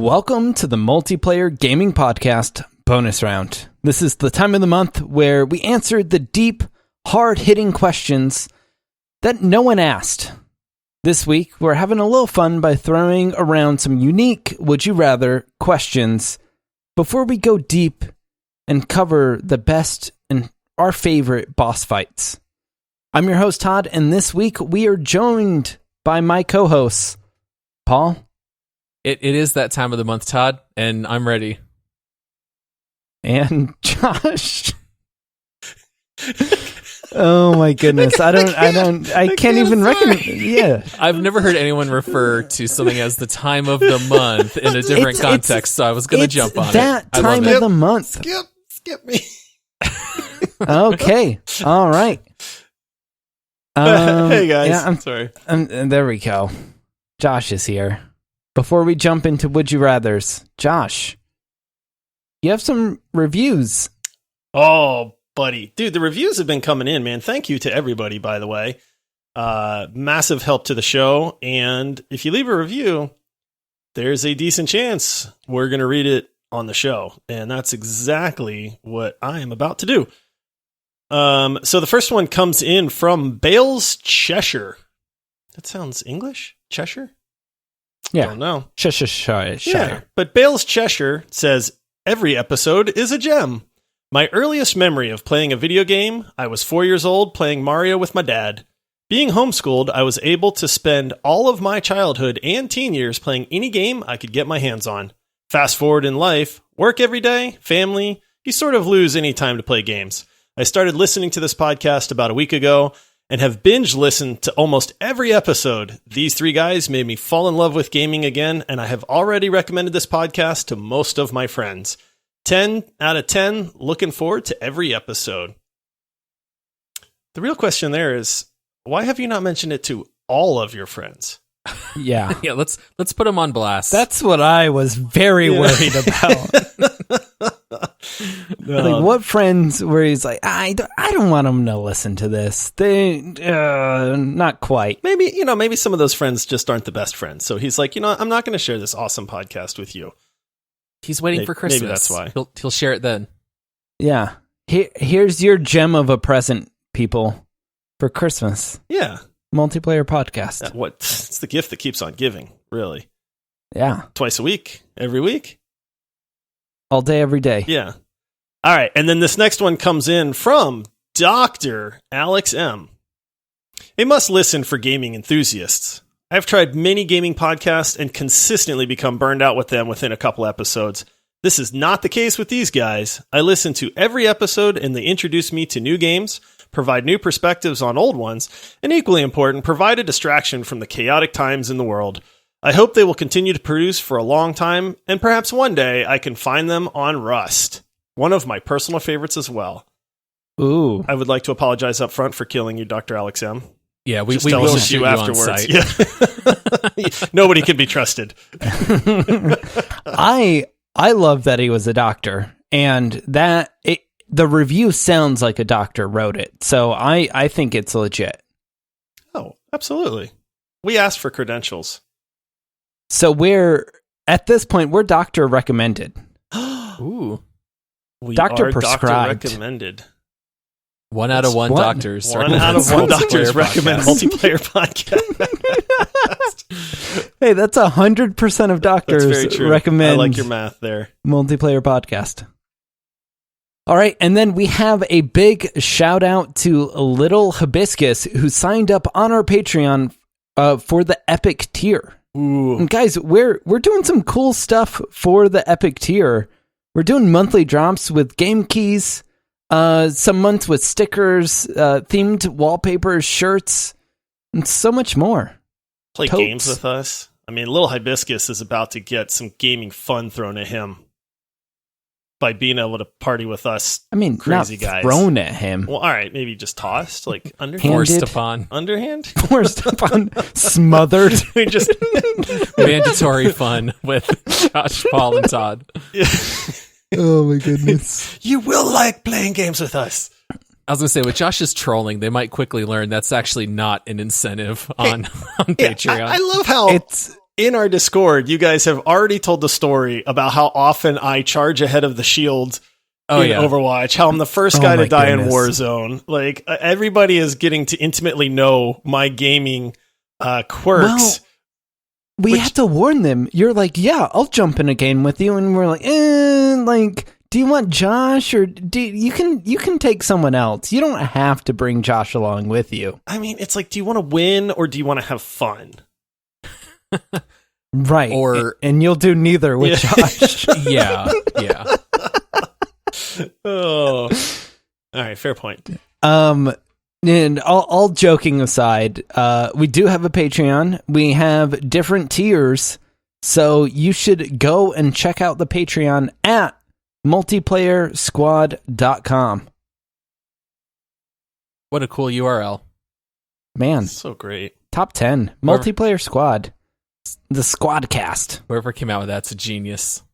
Welcome to the Multiplayer Gaming Podcast bonus round. This is the time of the month where we answer the deep, hard-hitting questions that no one asked. This week, we're having a little fun by throwing around some unique Would You Rather questions before we go deep and cover the best and our favorite boss fights. I'm your host, Todd, and this week we are joined by my co-hosts, Paul. It is that time of the month, Todd, and I'm ready. And Josh. Oh my goodness. I can't even recognize. Yeah. I've never heard anyone refer to something as the time of the month in a different context, so I was going to jump on that it. Time of the month. Skip me. Okay. All right. Hey guys. Yeah, I'm sorry. There we go. Josh is here. Before we jump into Would You Rathers, Josh, you have some reviews. Oh, buddy. Dude, the reviews have been coming in, man. Thank you to everybody, by the way. Massive help to the show. And if you leave a review, there's a decent chance we're going to read it on the show. And that's exactly what I am about to do. So the first one comes in from Bales, Cheshire. That sounds English? Cheshire? Yeah. I don't know. Cheshire. Yeah, but Bales, Cheshire says, every episode is a gem. My earliest memory of playing a video game, I was 4 years old playing Mario with my dad. Being homeschooled, I was able to spend all of my childhood and teen years playing any game I could get my hands on. Fast forward in life, work every day, family, you sort of lose any time to play games. I started listening to this podcast about a week ago and have binge listened to almost every episode. These three guys made me fall in love with gaming again, and I have already recommended this podcast to most of my friends. 10 out of 10, looking forward to every episode. The real question there is, why have you not mentioned it to all of your friends? Yeah. Yeah, let's put them on blast. That's what I was very worried about. Like, what friends where he's like, I don't want them to listen to this. They, not quite. Maybe some of those friends just aren't the best friends. So he's like, I'm not going to share this awesome podcast with you. He's waiting for Christmas. Maybe that's why. He'll share it then. Yeah. Here's your gem of a present, people, for Christmas. Yeah. Multiplayer podcast. It's the gift that keeps on giving, really. Yeah. Twice a week, every week. All day, every day. Yeah. All right. And then this next one comes in from Dr. Alex M. A must listen for gaming enthusiasts. I've tried many gaming podcasts and consistently become burned out with them within a couple episodes. This is not the case with these guys. I listen to every episode and they introduce me to new games, provide new perspectives on old ones, and equally important, provide a distraction from the chaotic times in the world. I hope they will continue to produce for a long time, and perhaps one day I can find them on Rust. One of my personal favorites as well. Ooh. I would like to apologize up front for killing you, Dr. Alex M. Yeah, we will will shoot you afterwards. Yeah. Nobody can be trusted. I love that he was a doctor, and the review sounds like a doctor wrote it. So I think it's legit. Oh, absolutely. We asked for credentials. So at this point, we're doctor recommended. Ooh. We doctor are prescribed. Doctor recommended. 1 out of 1 doctors. 1 out of 1 doctors recommend multiplayer podcast. Hey, that's 100% of doctors That's very true. recommend. I like your math there. Multiplayer podcast. All right, and then we have a big shout out to Little Hibiscus, who signed up on our Patreon for the Epic tier. Ooh. And guys, we're doing some cool stuff for the Epic tier. We're doing monthly drops with game keys, some months with stickers, themed wallpapers, shirts, and so much more. Play Totes. games with us. I mean, Little Hibiscus is about to get some gaming fun thrown at him by being able to party with us. I mean, crazy not guys. thrown at him. Well, all right, maybe just tossed, like underhand. Forced upon. Underhand? Forced upon, smothered. We just Mandatory fun with Josh, Paul, and Todd. Yeah. Oh my goodness. You will like playing games with us. I was going to say, with Josh's trolling, they might quickly learn that's actually not an incentive on Yeah, Patreon. I love how in our Discord, you guys have already told the story about how often I charge ahead of the shield in Overwatch, how I'm the first guy to die in Warzone. Like, everybody is getting to intimately know my gaming quirks. Well, we had to warn them. You're like, yeah, I'll jump in a game with you. And we're like, do you want Josh, or you can take someone else? You don't have to bring Josh along with you. I mean, it's like, do you want to win or do you want to have fun? Right. And you'll do neither with Josh. Yeah. Oh. All right, fair point. And all joking aside, we do have a Patreon. We have different tiers, so you should go and check out the Patreon at multiplayersquad.com. What a cool URL. Man. So great. Top 10. Multiplayer Squad. The Squadcast. Whoever came out with that's a genius.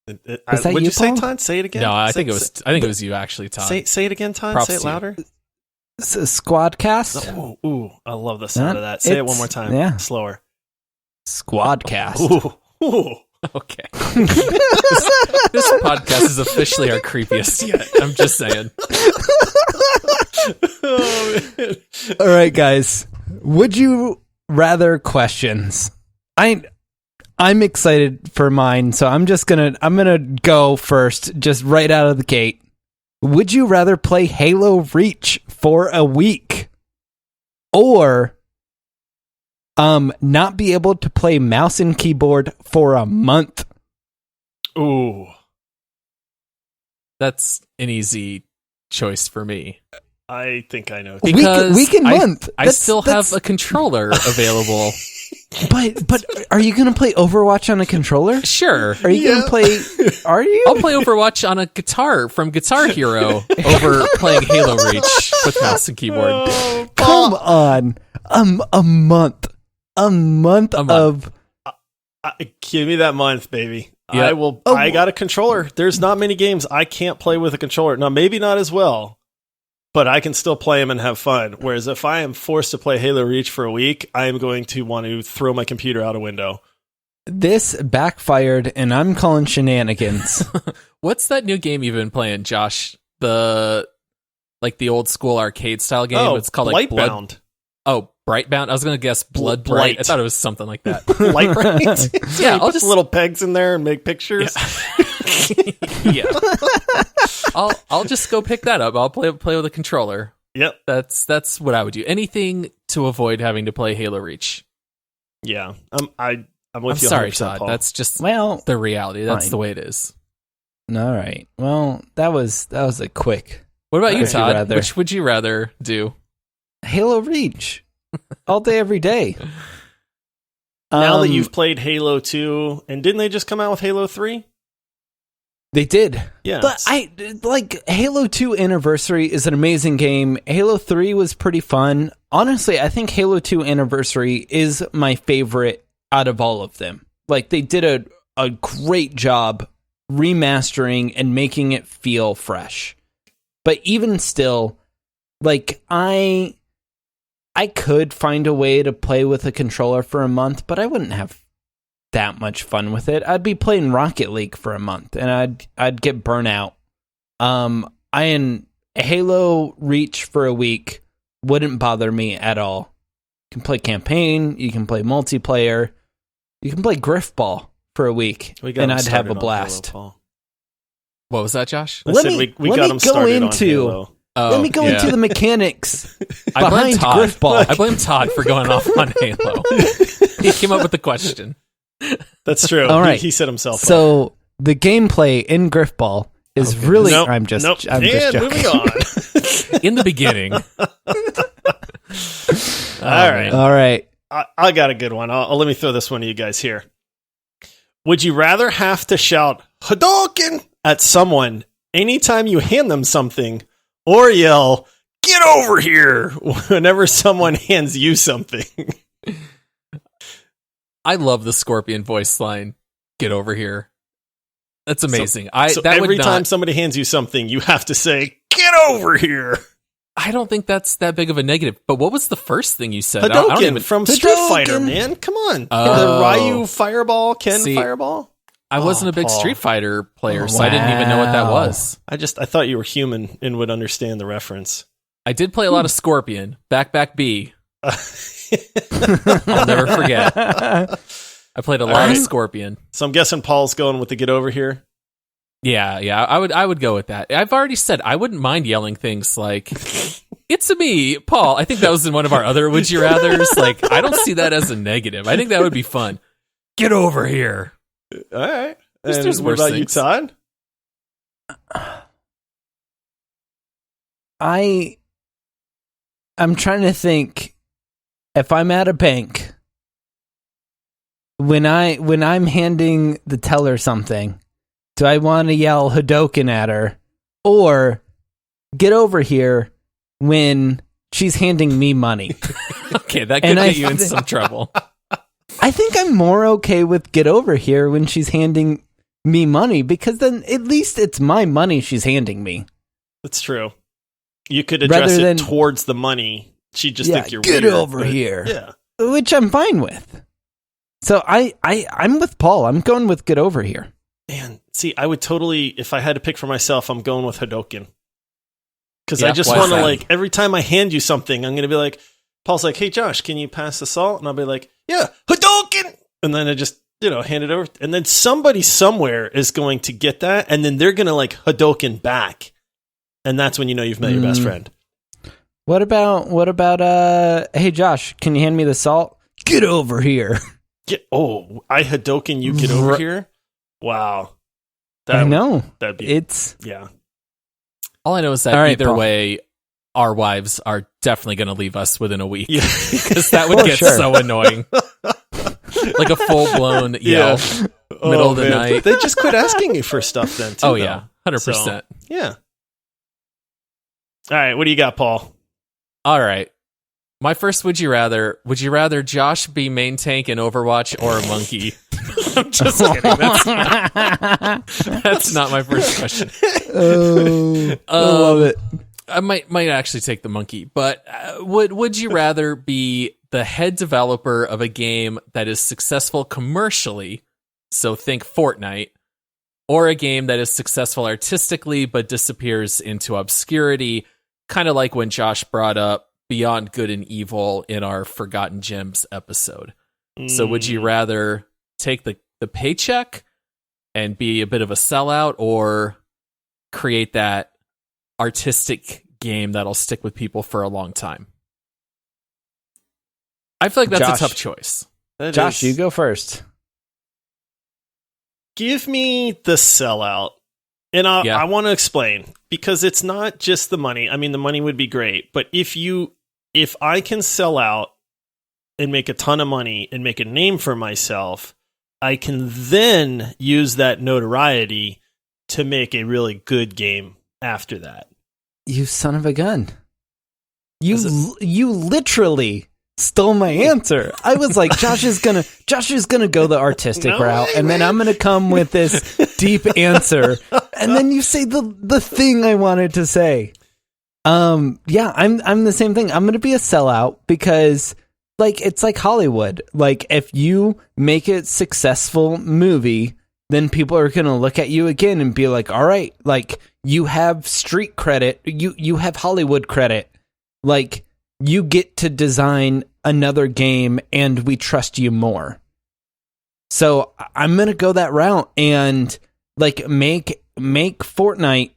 Is that would you, say, Paul? Todd? Say it again. No, I think it was you actually, Todd. Say it again, Todd. Props say it louder. Squadcast. Ooh, I love the sound of that. Say it one more time. Yeah. Slower. Squadcast. Ooh. Okay. This podcast is officially our creepiest yet. I'm just saying. Oh, man. All right, guys. Would you rather questions? I'm excited for mine, so I'm gonna go first, just right out of the gate. Would you rather play Halo Reach for a week, or not be able to play mouse and keyboard for a month? Ooh, that's an easy choice for me. I think I know. Because week and month. I still have a controller available. But are you going to play Overwatch on a controller? Sure. Are you going to play... Are you? I'll play Overwatch on a guitar from Guitar Hero over playing Halo Reach with mouse and keyboard. Oh, come on. A month. A month of... give me that month, baby. Yep. I will. I got a controller. There's not many games I can't play with a controller. Now, maybe not as well, but I can still play them and have fun. Whereas if I am forced to play Halo Reach for a week, I am going to want to throw my computer out a window. This backfired, and I'm calling shenanigans. What's that new game you've been playing, Josh? The old school arcade style game. Oh, it's called Blightbound. Brightbound. I was going to guess Blood Bright. I thought it was something like that. Light Bright? Yeah, I'll just little pegs in there and make pictures. Yeah. I'll just go pick that up. I'll play with a controller. Yep. That's what I would do. Anything to avoid having to play Halo Reach. Yeah. I'm with you. Sorry, Todd. Paul. That's just the reality. That's fine. the way it is. All right. Well, that was a quick. What about you, Todd? Rather. Which would you rather do? Halo Reach. All day, every day. Now that you've played Halo 2, and didn't they just come out with Halo 3? They did. Yeah. But Halo 2 Anniversary is an amazing game. Halo 3 was pretty fun. Honestly, I think Halo 2 Anniversary is my favorite out of all of them. Like, they did a great job remastering and making it feel fresh. But even still, like, I could find a way to play with a controller for a month, but I wouldn't have that much fun with it. I'd be playing Rocket League for a month, and I'd get burnt out. Halo Reach for a week wouldn't bother me at all. You can play campaign, you can play multiplayer, you can play Griffball for a week, and I'd have a blast. Halo, What was that, Josh? we got him started on Halo. Let me go into the mechanics I blame behind Todd. Griffball. I blame Todd for going off on Halo. He came up with the question. That's true. All right. He set himself up. So the gameplay in Griffball is really... I'm just joking. Moving on. In the beginning. All right. I got a good one. Let me throw this one to you guys here. Would you rather have to shout Hadouken at someone anytime you hand them something, or yell, get over here, whenever someone hands you something? I love the Scorpion voice line. Get over here. That's amazing. So every time somebody hands you something, you have to say, get over here. I don't think that's that big of a negative. But what was the first thing you said? Hadouken from Street Fighter, man. Come on. The Ryu Fireball, Fireball. I wasn't a big Street Fighter player, so I didn't even know what that was. I thought you were human and would understand the reference. I did play a lot of Scorpion. Back B. I'll never forget. I played a lot of Scorpion. So I'm guessing Paul's going with the get over here. Yeah, I would go with that. I've already said I wouldn't mind yelling things like, "It's a me, Paul." I think that was in one of our other Would You Rathers. Like, I don't see that as a negative. I think that would be fun. Get over here. All right. There's what about you, Todd? I'm trying to think. If I'm at a bank, when I'm handing the teller something, do I want to yell Hadouken at her, or get over here when she's handing me money? Okay, that could get you in some trouble. I think I'm more okay with get over here when she's handing me money, because then at least it's my money she's handing me. That's true. You could address it towards the money. She'd just think you're get weird, over here. Yeah. Which I'm fine with. So I'm with Paul. I'm going with get over here. Man, see, I would totally, if I had to pick for myself, I'm going with Hadouken. Because I just want to, like, every time I hand you something, I'm going to be like, Paul's like, "Hey, Josh, can you pass the salt?" And I'll be like, "Yeah, Hadouken!" And then I just, hand it over. And then somebody somewhere is going to get that, and then they're going to, like, Hadouken back. And that's when you know you've met your best friend. What about hey, Josh, can you hand me the salt? Get over here. I Hadouken, you get over here? Wow. I know. Yeah. All I know is that either way, our wives are definitely going to leave us within a week. Yeah. Because that would get so annoying. Like a full-blown yell, middle of the night. They just quit asking you for stuff then, too. Oh, yeah. 100%. So, yeah. All right, what do you got, Paul? All right. My first would you rather Josh be main tank in Overwatch or a monkey? I'm just kidding. That's not my first question. Oh, I love it. I might actually take the monkey, but would you rather be the head developer of a game that is successful commercially, so think Fortnite, or a game that is successful artistically but disappears into obscurity, kind of like when Josh brought up Beyond Good and Evil in our Forgotten Gems episode? So would you rather take the paycheck and be a bit of a sellout, or create that artistic game that'll stick with people for a long time? I feel like that's a tough choice. Josh, you go first. Give me the sellout. And I want to explain, because it's not just the money. I mean, the money would be great, but if I can sell out and make a ton of money and make a name for myself, I can then use that notoriety to make a really good game after that. You son of a gun. You literally stole my answer. I was like, Josh is gonna go the artistic route, and then I'm gonna come with this deep answer, and then you say the thing I wanted to say. I'm the same thing. I'm gonna be a sellout, because like, it's like Hollywood. Like, if you make a successful movie, then people are gonna look at you again and be like, all right, like, you have street credit, you have Hollywood credit, like, you get to design another game and we trust you more. So I'm going to go that route and like make Fortnite,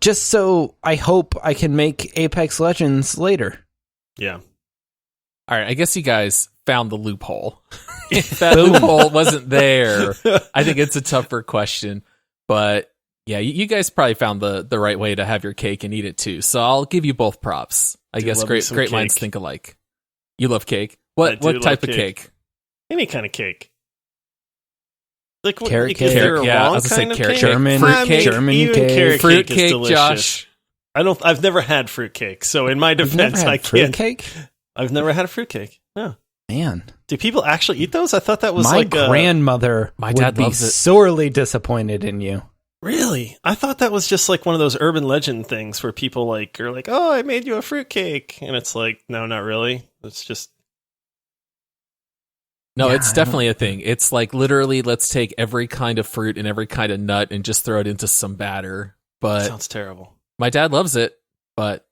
just so I hope I can make Apex Legends later. Yeah. All right. I guess you guys found the loophole. If that loophole wasn't there, I think it's a tougher question, but yeah, you guys probably found the right way to have your cake and eat it too. So I'll give you both props. I guess great minds think alike. You love cake. What type of cake? Any kind of cake. Like carrot cake. Yeah, I was gonna say carrot German cake. German cake. Fruit cake, Josh. I've never had fruit cake, so in my defense, I can't. Cake? I've never had a fruit cake. No. Man. Do people actually eat those? I thought that was my grandmother my dad would be loves it. sorely disappointed in you. Really? I thought that was just like one of those urban legend things where people like are like, "Oh, I made you a fruitcake," and it's like, no, not really. It's just No, Yeah, it's definitely a thing. It's like literally, let's take every kind of fruit and every kind of nut and just throw it into some batter. But sounds terrible. my dad loves it. But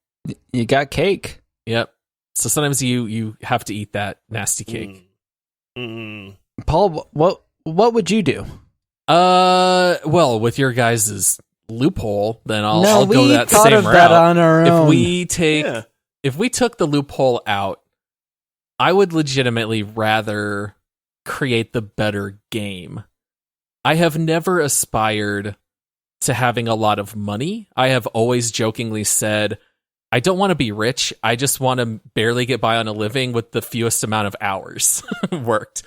You got cake. yep. So sometimes you have to eat that nasty cake. Paul, what would you do? Well, with your guys' loophole, then I'll go that thought same of route. that on our own. If we took the loophole out, I would legitimately rather create the better game. I have never aspired to having a lot of money. I have always jokingly said, I don't want to be rich. I just want to barely get by on a living with the fewest amount of hours worked.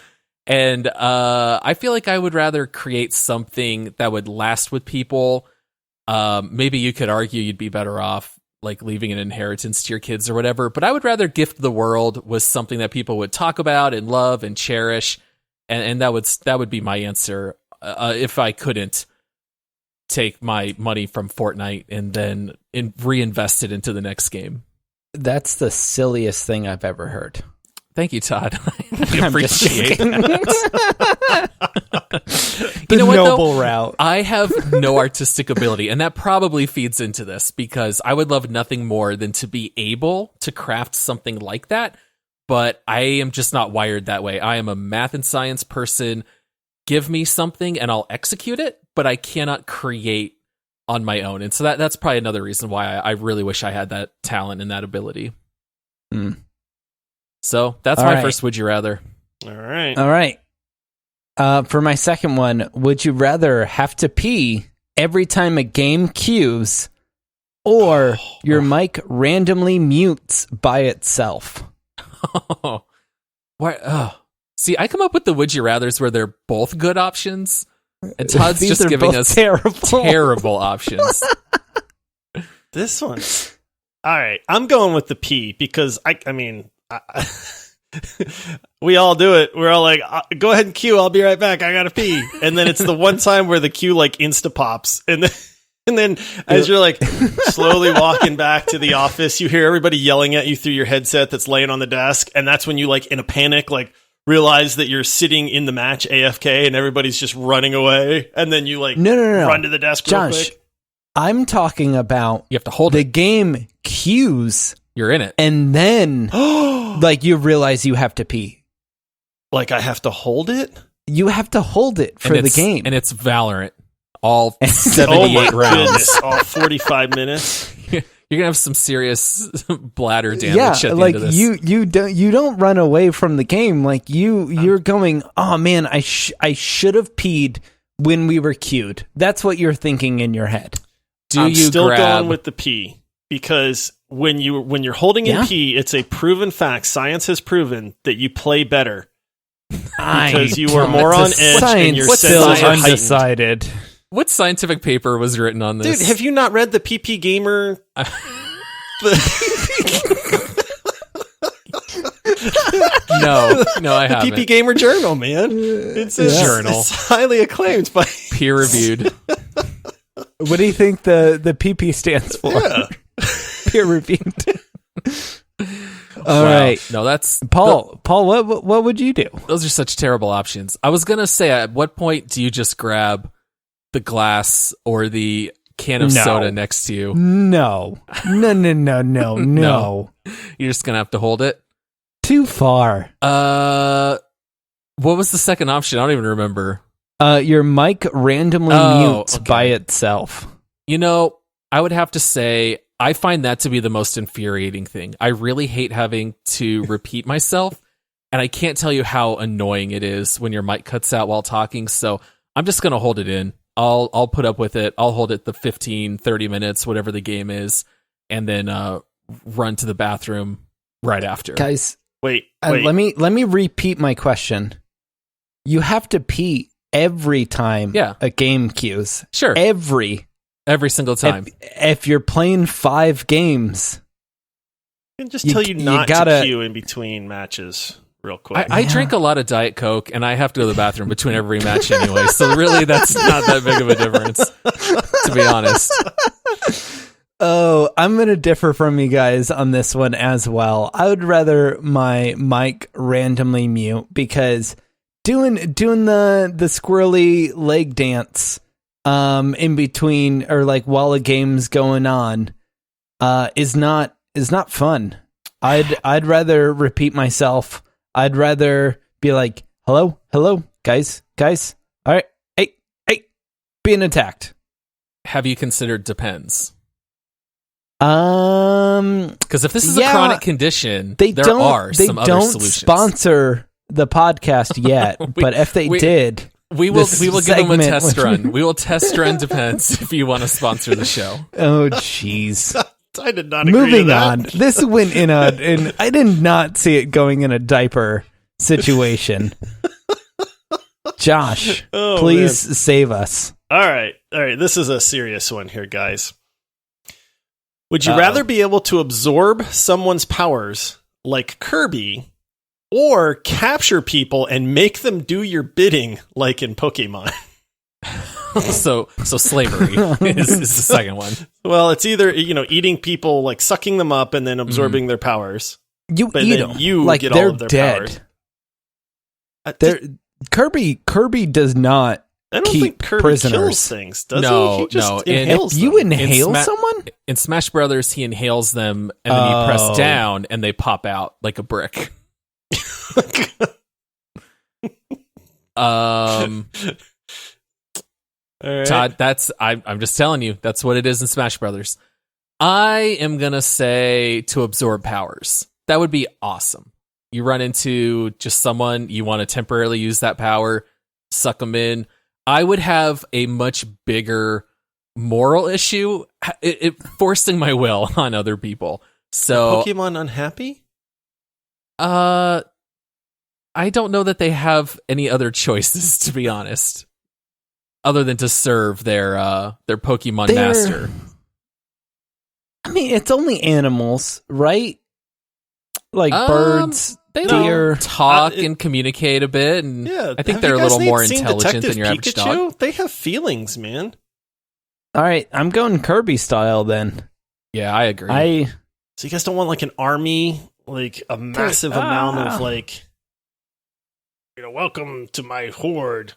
And I feel like I would rather create something that would last with people. Maybe you could argue you'd be better off like leaving an inheritance to your kids or whatever, but I would rather gift the world with something that people would talk about and love and cherish, and that would be my answer if I couldn't take my money from Fortnite and then reinvest it into the next game. That's the silliest thing I've ever heard. Thank you, Todd. I I'm just appreciate joking. You know what, noble though? route. I have no artistic ability, and that probably feeds into this because I would love nothing more than to be able to craft something like that, but I am just not wired that way. I am a math and science person. Give me something and I'll execute it, but I cannot create on my own. And so that's probably another reason why I really wish I had that talent and that ability. So that's my first would you rather. All right. All right. For my second one, would you rather have to pee every time a game queues or your mic randomly mutes by itself? Oh, why? Oh. See, I come up with the would you rathers where they're both good options, and Todd's These just are giving both us terrible. terrible options. This one. All right. I'm going with the P because I mean, we all do it. We're all like, go ahead and queue. I'll be right back. I gotta pee. And then it's the one time where the queue like insta pops. And then as you're like slowly walking back to the office, you hear everybody yelling at you through your headset that's laying on the desk. And that's when you like in a panic, like realize that you're sitting in the match AFK and everybody's just running away. And then you like No. run to the desk real Josh, quick. I'm talking about You have to hold the it. game queues You're in it. and then like you realize you have to pee. Like I have to hold it? You have to hold it for And the it's- game. And it's Valorant. All Oh 78 my rounds. goodness. All 45 minutes. You're going to have some serious bladder damage yeah, at the like end of this. you don't run away from the game. Like you're going, oh man, I should have peed when we were queued. That's what you're thinking in your head. I'm you still grab... going with the P because when you're holding in P, it's a proven fact. Science has proven that you play better because you are more on edge and your Science still senses are heightened. undecided. What scientific paper was written on this? Dude, have you not read the PP Gamer? No, I The haven't. PP Gamer Journal, man. It's a Journal. It's highly acclaimed by Peer reviewed. What do you think the PP stands for? Peer reviewed. All right, No, that's Paul. Paul, what would you do? those are such terrible options. I was gonna say, at what point do you just grab the glass or the can of No. soda next to you? No. No. You're just gonna have to hold it. Too far. What was the second option? I don't even remember. Your mic randomly mutes okay. by itself. You know, I would have to say I find that to be the most infuriating thing. I really hate having to repeat myself, and I can't tell you how annoying it is when your mic cuts out while talking, so I'm just going to hold it in. I'll put up with it. I'll hold it the 15, 30 minutes, whatever the game is, and then run to the bathroom right after. Guys, Wait. let me repeat my question. You have to pee every time a game queues. Sure. Every single time. If you're playing 5 games, I can just tell you not gotta- to queue in between matches. real quick. I drink a lot of Diet Coke, and I have to go to the bathroom between every match anyway. So really, that's not that big of a difference, to be honest. Oh, I'm going to differ from you guys on this one as well. I would rather my mic randomly mute because doing the squirrely leg dance in between or like while a game's going on is not fun. I'd rather repeat myself. I'd rather be like, hello, guys, all right, hey, being attacked. Have you considered depends? Because if this is a chronic condition, there are some other solutions. They don't sponsor the podcast yet, but if they did, we will give them a test run. We will test run Depends if you want to sponsor the show. Oh, jeez. I did not agree Moving to that. on. This went in I did not see it going in a diaper situation. Josh, please save us. All right. This is a serious one here, guys. Would you rather be able to absorb someone's powers like Kirby or capture people and make them do your bidding like in Pokemon? So slavery is the second one. Well, it's either, eating people, like sucking them up and then absorbing their powers. You but eat then them. You like get they're all of their dead. powers. Kirby does not I don't keep think Kirby prisoners. Kills things, does he? No, He just no. inhales If you them. inhale someone? In Smash Brothers, he inhales them, and then you press down, and they pop out like a brick. All right. Todd, I'm just telling you, that's what it is in Smash Brothers. I am gonna say to absorb powers. That would be awesome. You run into just someone, you want to temporarily use that power, suck them in. I would have a much bigger moral issue, it forcing my will on other people. So Pokemon unhappy? I don't know that they have any other choices, to be honest, other than to serve their Pokemon master. I mean, it's only animals, right? Like birds, they deer, talk and communicate a bit, and yeah, I think they're a little more intelligent Detective than your average Pikachu? dog. They have feelings, man. All right, I'm going Kirby style then. Yeah, I agree. So you guys don't want like an army, like a massive amount of like, welcome to my horde.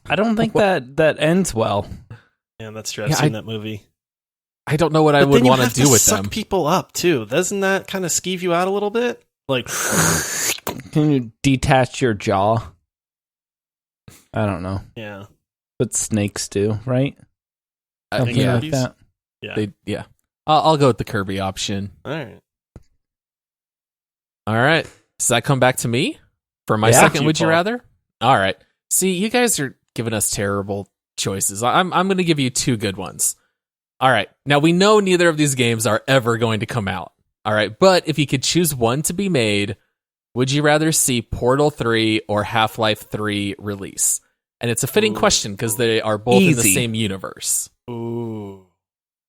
I don't think that ends well. Yeah, that's true. I've seen that movie. I don't know what I would want to do with suck them. People up too. Doesn't that kind of skeeve you out a little bit? Like, can you detach your jaw? I don't know. Yeah, but snakes do, right? Something yeah, like that. Yeah. I'll go with the Kirby option. All right. Does that come back to me for my second? Would you rather? All right. See, you guys are giving us terrible choices. I'm going to give you two good ones. All right. Now, we know neither of these games are ever going to come out. All right. But if you could choose one to be made, would you rather see Portal 3 or Half-Life 3 release? And it's a fitting question because they are both in the same universe. Ooh.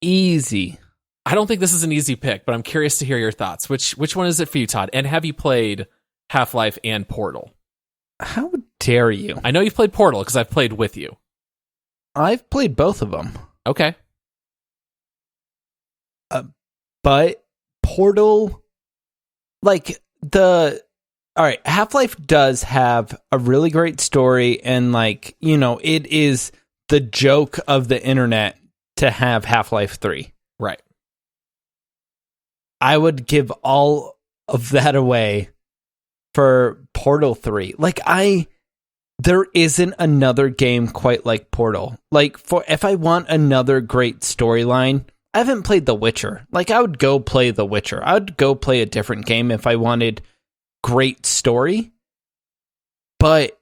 Easy. I don't think this is an easy pick, but I'm curious to hear your thoughts. Which one is it for you, Todd? And have you played Half-Life and Portal? How dare you? I know you've played Portal because I've played with you. I've played both of them. Okay. But Portal, all right, Half-Life does have a really great story, and it is the joke of the internet to have Half-Life 3. Right. I would give all of that away for Portal 3. There isn't another game quite like Portal. If I want another great storyline, I haven't played The Witcher. I would go play The Witcher. I would go play a different game if I wanted great story. But,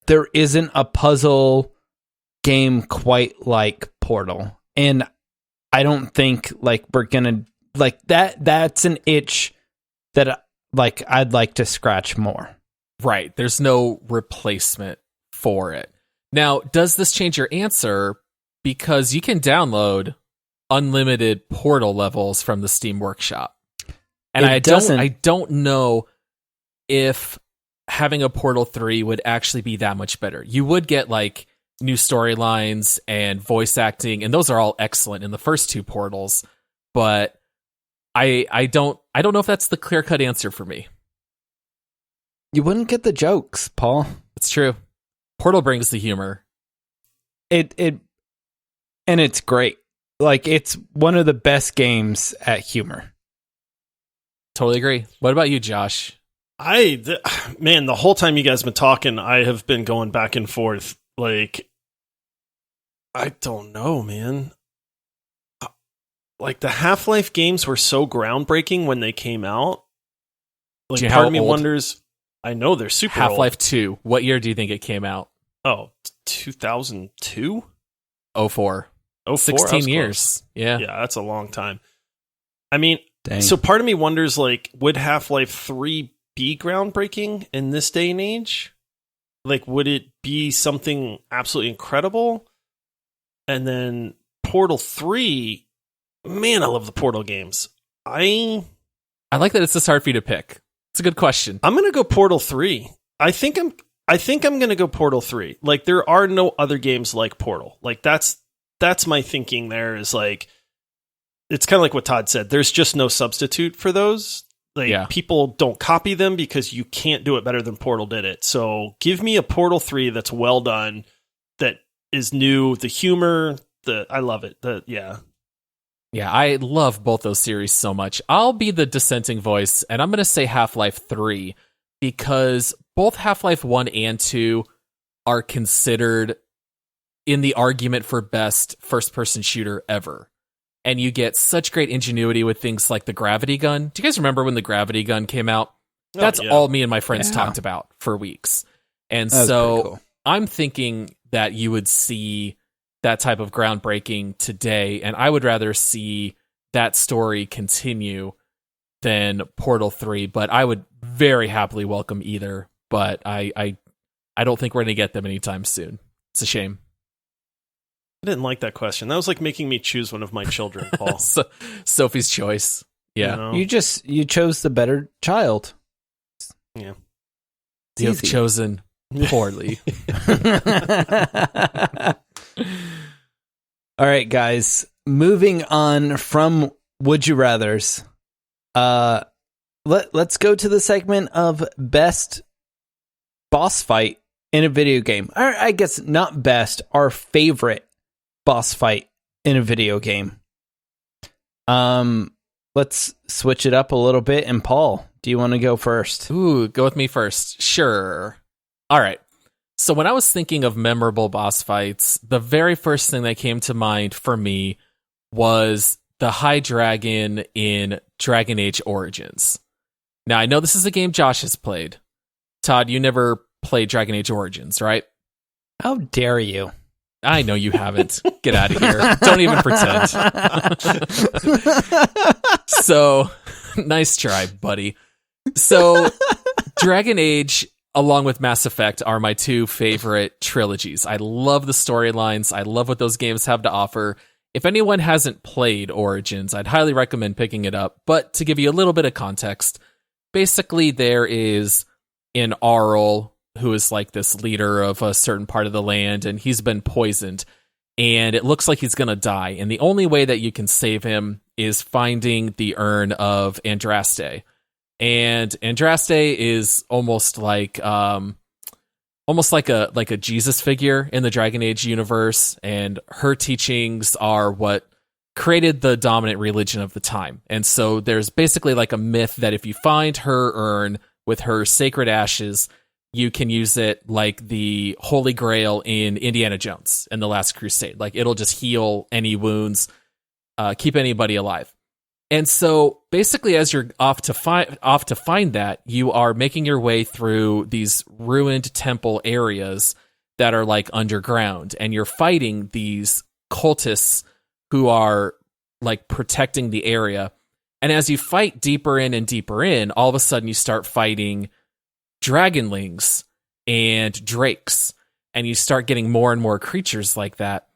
there isn't a puzzle game quite like Portal. And I don't think, we're gonna... that's an itch that, I'd like to scratch more. Right. There's no replacement for it. Now, does this change your answer? Because you can download unlimited Portal levels from the Steam Workshop. And I don't know if having a Portal 3 would actually be that much better. You would get like new storylines and voice acting, and those are all excellent in the first two Portals, but I don't know if that's the clear-cut answer for me. You wouldn't get the jokes, Paul. It's true. Portal brings the humor. And it's great. Like, it's one of the best games at humor. Totally agree. What about you, Josh? Man, the whole time you guys been talking, I have been going back and forth. Like, I don't know, man. Like, the Half-Life games were so groundbreaking when they came out. Like, part of me wonders. I know they're super Half-Life old. 2. What year do you think it came out? Oh, 2002? 04. 04? 16 years. Close. Yeah. Yeah, that's a long time. I mean, Dang. So part of me wonders, like, would Half-Life 3 be groundbreaking in this day and age? Like, would it be something absolutely incredible? And then Portal 3, man, I love the Portal games. I like that it's this hard for you to pick. It's a good question. I'm gonna go Portal 3. I think I'm gonna go Portal 3. Like, there are no other games like Portal. Like, that's my thinking there, is like, it's kind of like what Todd said. There's just no substitute for those. Like, people don't copy them because you can't do it better than Portal did it. So give me a Portal 3 that's well done, that is new, the humor, I love it. Yeah, I love both those series so much. I'll be the dissenting voice, and I'm going to say Half-Life 3, because both Half-Life 1 and 2 are considered in the argument for best first-person shooter ever. And you get such great ingenuity with things like the gravity gun. Do you guys remember when the gravity gun came out? That's all me and my friends talked about for weeks. And so cool. I'm thinking that you would see that type of groundbreaking today, and I would rather see that story continue than Portal 3, but I would very happily welcome either, but I don't think we're going to get them anytime soon. It's a shame. I didn't like that question. That was like making me choose one of my children, Paul. Sophie's choice. Yeah. You know? You chose the better child. Yeah. You have chosen poorly. All right, guys. Moving on from Would You Rathers. Let's go to the segment of best boss fight in a video game. Or I guess not best, our favorite boss fight in a video game. Let's switch it up a little bit. And Paul, do you want to go first? Ooh, go with me first. Sure. All right. So when I was thinking of memorable boss fights, the very first thing that came to mind for me was the High Dragon in Dragon Age Origins. Now, I know this is a game Josh has played. Todd, you never played Dragon Age Origins, right? How dare you? I know you haven't. Get out of here. Don't even pretend. So, nice try, buddy. So, Dragon Age, along with Mass Effect, are my two favorite trilogies. I love the storylines. I love what those games have to offer. If anyone hasn't played Origins, I'd highly recommend picking it up. But to give you a little bit of context, basically there is an Arl who is like this leader of a certain part of the land, and he's been poisoned, and it looks like he's going to die. And the only way that you can save him is finding the urn of Andraste. And Andraste is almost like a Jesus figure in the Dragon Age universe, and her teachings are what created the dominant religion of the time. And so there's basically like a myth that if you find her urn with her sacred ashes, you can use it like the Holy Grail in Indiana Jones and the Last Crusade. Like, it'll just heal any wounds, keep anybody alive. And so basically, as you're off to find that, you are making your way through these ruined temple areas that are like underground, and you're fighting these cultists who are like protecting the area. And as you fight deeper in and deeper in, all of a sudden you start fighting dragonlings and drakes, and you start getting more and more creatures like that.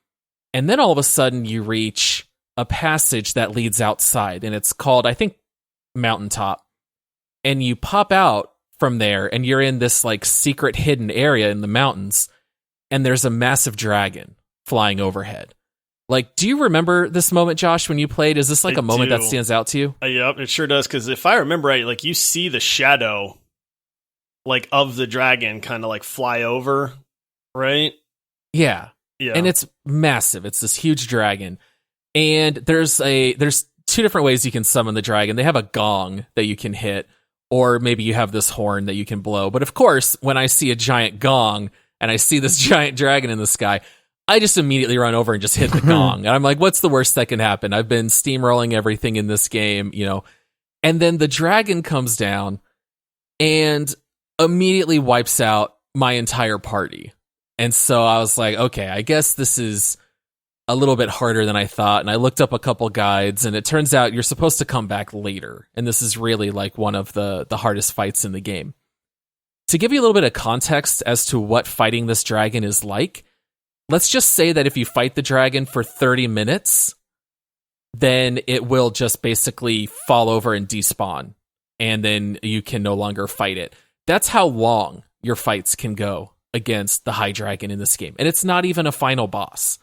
And then all of a sudden you reach a passage that leads outside, and it's called, I think, Mountaintop. And you pop out from there, and you're in this like secret hidden area in the mountains, and there's a massive dragon flying overhead. Like, do you remember this moment, Josh, when you played? Is this like a moment that stands out to you? Yep, it sure does. Because if I remember right, like you see the shadow, like of the dragon, kind of like fly over, right? Yeah, yeah, and it's massive. It's this huge dragon, and there's two different ways you can summon the dragon. They have a gong that you can hit, or maybe you have this horn that you can blow. But of course, when I see a giant gong and I see this giant dragon in the sky, I just immediately run over and just hit the gong. And I'm like, what's the worst that can happen? I've been steamrolling everything in this game, you know. And then the dragon comes down and immediately wipes out my entire party. And so I was like, okay, I guess this is a little bit harder than I thought. And I looked up a couple guides, and it turns out you're supposed to come back later. And this is really like one of the hardest fights in the game. To give you a little bit of context as to what fighting this dragon is like, let's just say that if you fight the dragon for 30 minutes, then it will just basically fall over and despawn, and then you can no longer fight it. That's how long your fights can go against the high dragon in this game. And it's not even a final boss.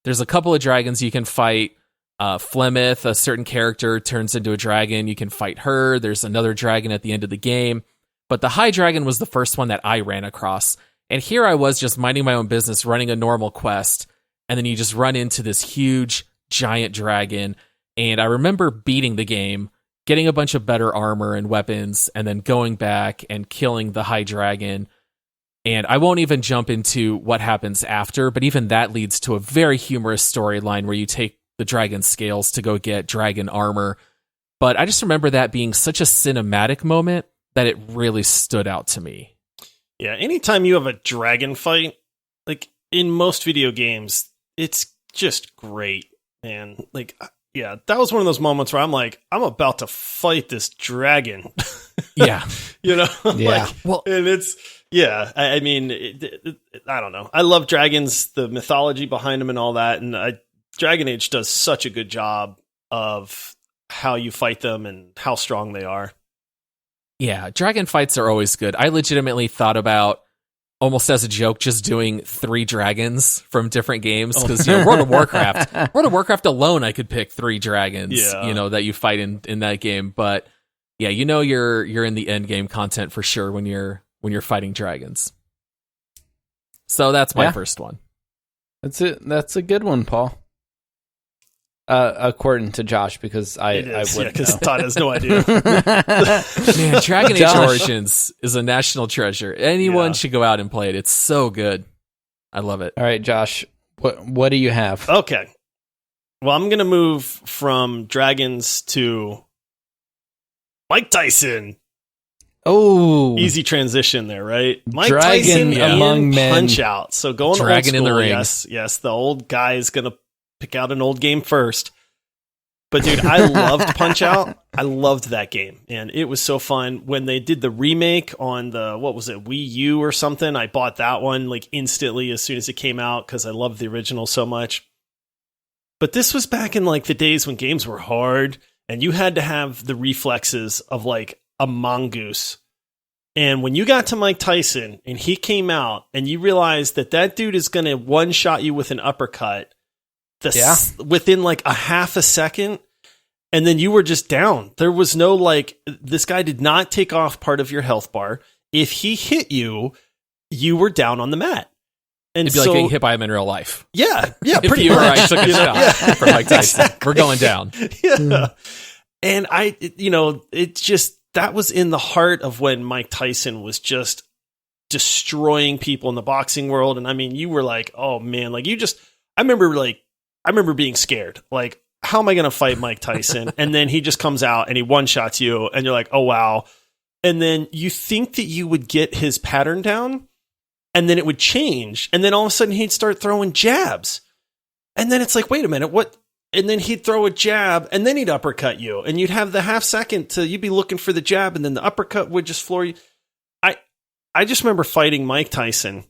There's a couple of dragons you can fight. Flemeth, a certain character, turns into a dragon. You can fight her. There's another dragon at the end of the game. But the high dragon was the first one that I ran across. And here I was just minding my own business, running a normal quest, and then you just run into this huge, giant dragon. And I remember beating the game, getting a bunch of better armor and weapons, and then going back and killing the high dragon. And I won't even jump into what happens after, but even that leads to a very humorous storyline where you take the dragon scales to go get dragon armor. But I just remember that being such a cinematic moment that it really stood out to me. Yeah, anytime you have a dragon fight, like in most video games, it's just great, man. Like, yeah, that was one of those moments where I'm like, I'm about to fight this dragon. Yeah. You know? Yeah. Like, well, and it's, yeah, I mean, I don't know. I love dragons, the mythology behind them and all that. And Dragon Age does such a good job of how you fight them and how strong they are. Yeah, dragon fights are always good. I legitimately thought about, almost as a joke, just doing 3 dragons from different games. Because, World of Warcraft alone, I could pick 3 dragons, that you fight in that game. But yeah, you're in the end game content for sure when you're fighting dragons. So that's my first one. That's it. That's a good one, Paul. According to Josh, because I wouldn't, because Todd has no idea. Man, Dragon Age Origins is a national treasure. Anyone should go out and play it. It's so good. I love it. All right, Josh, what do you have? Okay. Well, I'm going to move from dragons to Mike Tyson. Oh, easy transition there, right? Mike Dragon Tyson among men. Punch Out. So going Dragon old school, in the ring. Yes, the old guy is going to pick out an old game first. But dude, I loved Punch Out. I loved that game, and it was so fun. When they did the remake on the, what was it, Wii U or something, I bought that one like instantly as soon as it came out because I loved the original so much. But this was back in like the days when games were hard and you had to have the reflexes of like a mongoose. And when you got to Mike Tyson and he came out and you realized that dude is going to one-shot you with an uppercut within like a half a second, and then you were just down. There was no like, this guy did not take off part of your health bar. If he hit you, you were down on the mat. And it'd be like getting hit by him in real life. Yeah, pretty you much. I took a shot from Mike Tyson. Exactly. We're going down. Yeah. And it just, that was in the heart of when Mike Tyson was just destroying people in the boxing world. And I mean, you were like, oh man, like I remember being scared. Like, how am I going to fight Mike Tyson? And then he just comes out and he one-shots you and you're like, oh wow. And then you think that you would get his pattern down and then it would change. And then all of a sudden he'd start throwing jabs. And then it's like, wait a minute, what? And then he'd throw a jab and then he'd uppercut you. And you'd have the half second you'd be looking for the jab and then the uppercut would just floor you. I just remember fighting Mike Tyson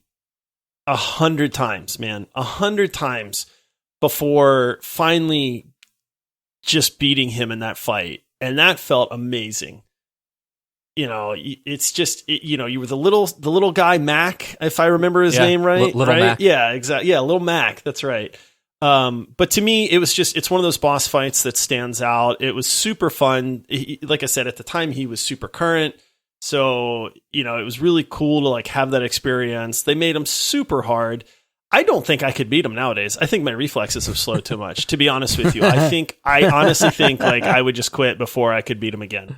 100 times, man, 100 times before finally just beating him in that fight. And that felt amazing. it's just, you were the little guy, Mac, if I remember his name right. Little right? Mac. Yeah, exactly. Yeah, little Mac. That's right. But to me, it's one of those boss fights that stands out. It was super fun. Like I said, at the time, he was super current. So, it was really cool to like have that experience. They made him super hard. I don't think I could beat him nowadays. I think my reflexes have slowed too much, to be honest with you. I honestly think like I would just quit before I could beat him again.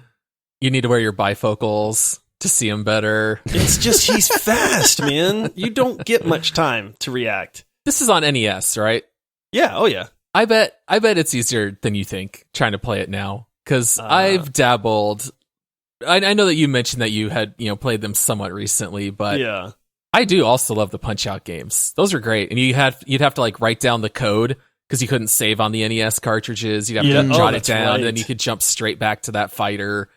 You need to wear your bifocals to see him better. It's just, he's fast, man. You don't get much time to react. This is on NES, right? Yeah. Oh yeah. I bet it's easier than you think trying to play it now. Cause I've dabbled. I know that you mentioned that you had, played them somewhat recently, but yeah. I do also love the Punch-Out games. Those are great. And you'd have to like write down the code because you couldn't save on the NES cartridges. You'd have to jot it down, and then you could jump straight back to that fighter.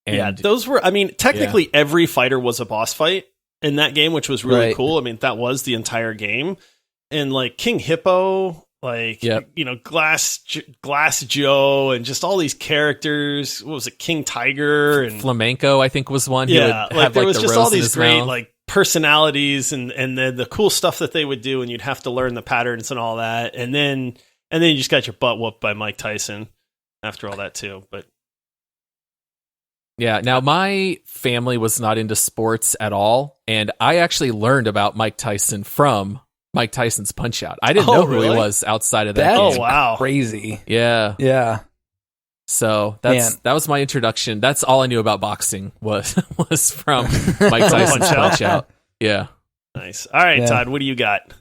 And those were, technically every fighter was a boss fight in that game, which was really cool. That was the entire game. And like King Hippo, like, Glass Joe, and just all these characters. What was it? King Tiger and Flamenco, I think, was one. Yeah, like there was the just rose all these great mouth. like personalities and the cool stuff that they would do, and you'd have to learn the patterns and all that. And then you just got your butt whooped by Mike Tyson after all that too. But yeah, now my family was not into sports at all, and I actually learned about Mike Tyson from Mike Tyson's Punch-Out. I didn't know who he was outside of that. That's game. Wow. Crazy. Yeah. Yeah. So that was my introduction. That's all I knew about boxing was from Mike Tyson's Punch-Out. Yeah. Nice. All right, Todd, what do you got?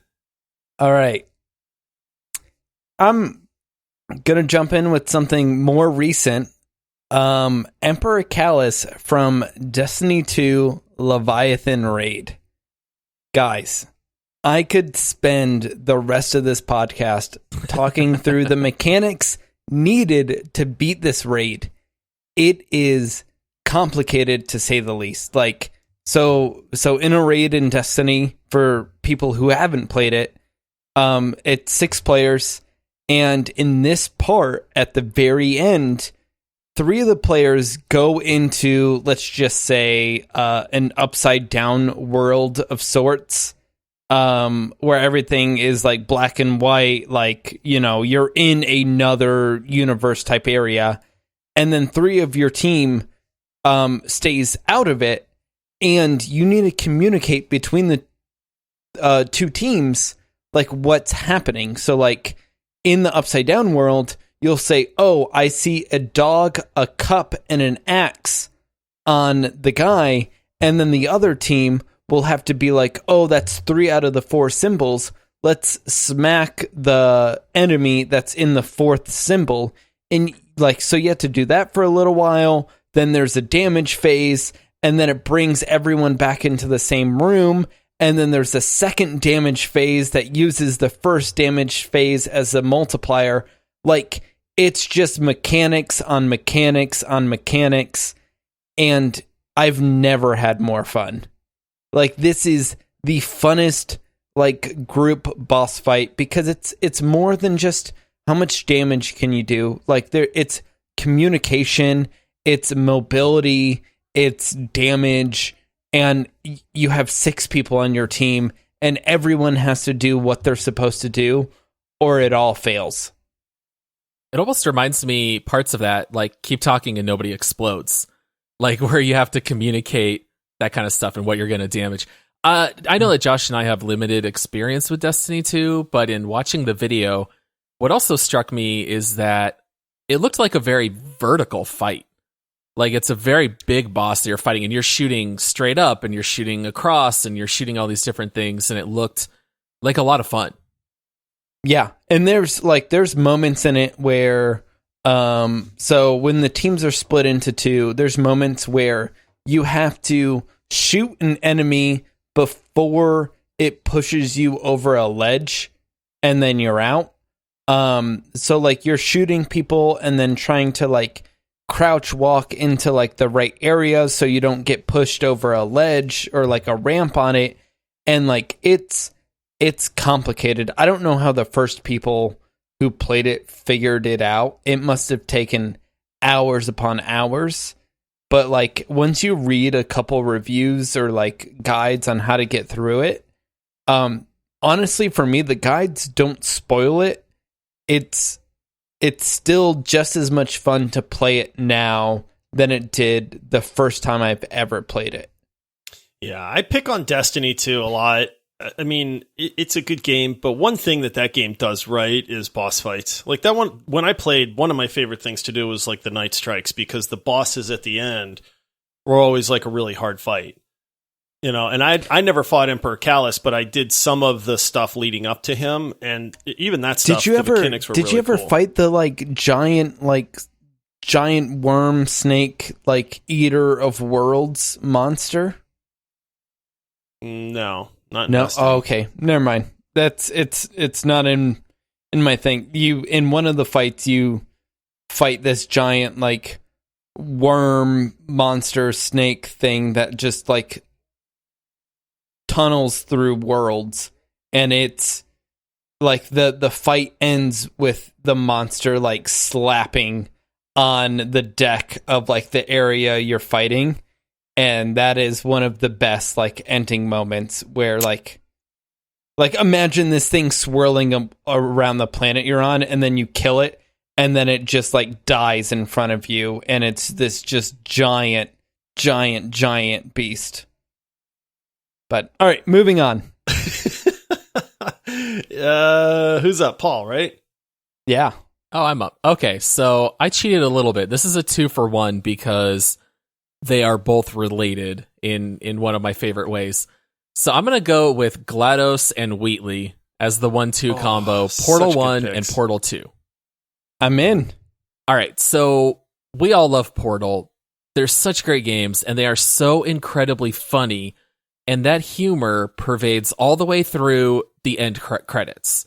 All right. I'm going to jump in with something more recent. Emperor Callus from Destiny 2 Leviathan Raid. Guys, I could spend the rest of this podcast talking through the mechanics needed to beat this raid. It is complicated, to say the least. Like, so in a raid in Destiny, for people who haven't played it, it's 6 players, and in this part, at the very end, 3 of the players go into, let's just say, an upside down world of sorts. Where everything is like black and white, like, you're in another universe type area, and then 3 of your team stays out of it, and you need to communicate between the 2 teams, like what's happening. So like in the upside down world, you'll say, oh, I see a dog, a cup, and an axe on the guy, and then the other team will have to be like, oh, that's 3 out of the 4 symbols. Let's smack the enemy that's in the 4th symbol. And like, so you have to do that for a little while. Then there's a damage phase, and then it brings everyone back into the same room. And then there's a second damage phase that uses the first damage phase as a multiplier. Like, it's just mechanics on mechanics on mechanics. And I've never had more fun. Like, this is the funnest, like, group boss fight, because it's more than just how much damage can you do. Like, it's communication, it's mobility, it's damage, and you have 6 people on your team, and everyone has to do what they're supposed to do, or it all fails. It almost reminds me parts of that, like Keep Talking and Nobody Explodes, like where you have to communicate that kind of stuff and what you're going to damage. I know that Josh and I have limited experience with Destiny 2, but in watching the video, what also struck me is that it looked like a very vertical fight. Like, it's a very big boss that you're fighting, and you're shooting straight up, and you're shooting across, and you're shooting all these different things, and it looked like a lot of fun. Yeah, and there's moments in it where, so when the teams are split into 2, there's moments where you have to shoot an enemy before it pushes you over a ledge, and then you're out. So like you're shooting people and then trying to like crouch walk into like the right area so you don't get pushed over a ledge or like a ramp on it. And like it's complicated. I don't know how the first people who played it figured it out. It must have taken hours upon hours. but like once you read a couple reviews or like guides on how to get through it, honestly, for me, the guides don't spoil it. It's still just as much fun to play it now than it did the first time I've ever played it. Yeah, I pick on Destiny 2 a lot. I mean, it's a good game, but one thing that game does right is boss fights. Like that one, when I played, one of my favorite things to do was like the Night Strikes, because the bosses at the end were always like a really hard fight. You know, and I never fought Emperor Callus, but I did some of the stuff leading up to him, and even that stuff. Did you ever cool. fight the like giant worm snake like eater of worlds monster? No, not no. Oh, okay, never mind. It's not in my thing. You, in one of the fights, you fight this giant like worm monster snake thing that just like tunnels through worlds, and it's like the fight ends with the monster like slapping on the deck of like the area you're fighting, and that is one of the best like ending moments where like imagine this thing swirling around the planet you're on, and then you kill it, and then it just like dies in front of you, and it's this just giant beast. But all right, moving on. Who's up? Paul, right? Yeah. Oh, I'm up. Okay, so I cheated a little bit. This is a 2-for-1 because they are both related in one of my favorite ways. So I'm going to go with GLaDOS and Wheatley as the 1-2 combo, Portal 1 and Portal 2. I'm in. All right, so we all love Portal. They're such great games, and they are so incredibly funny, and that humor pervades all the way through the end credits.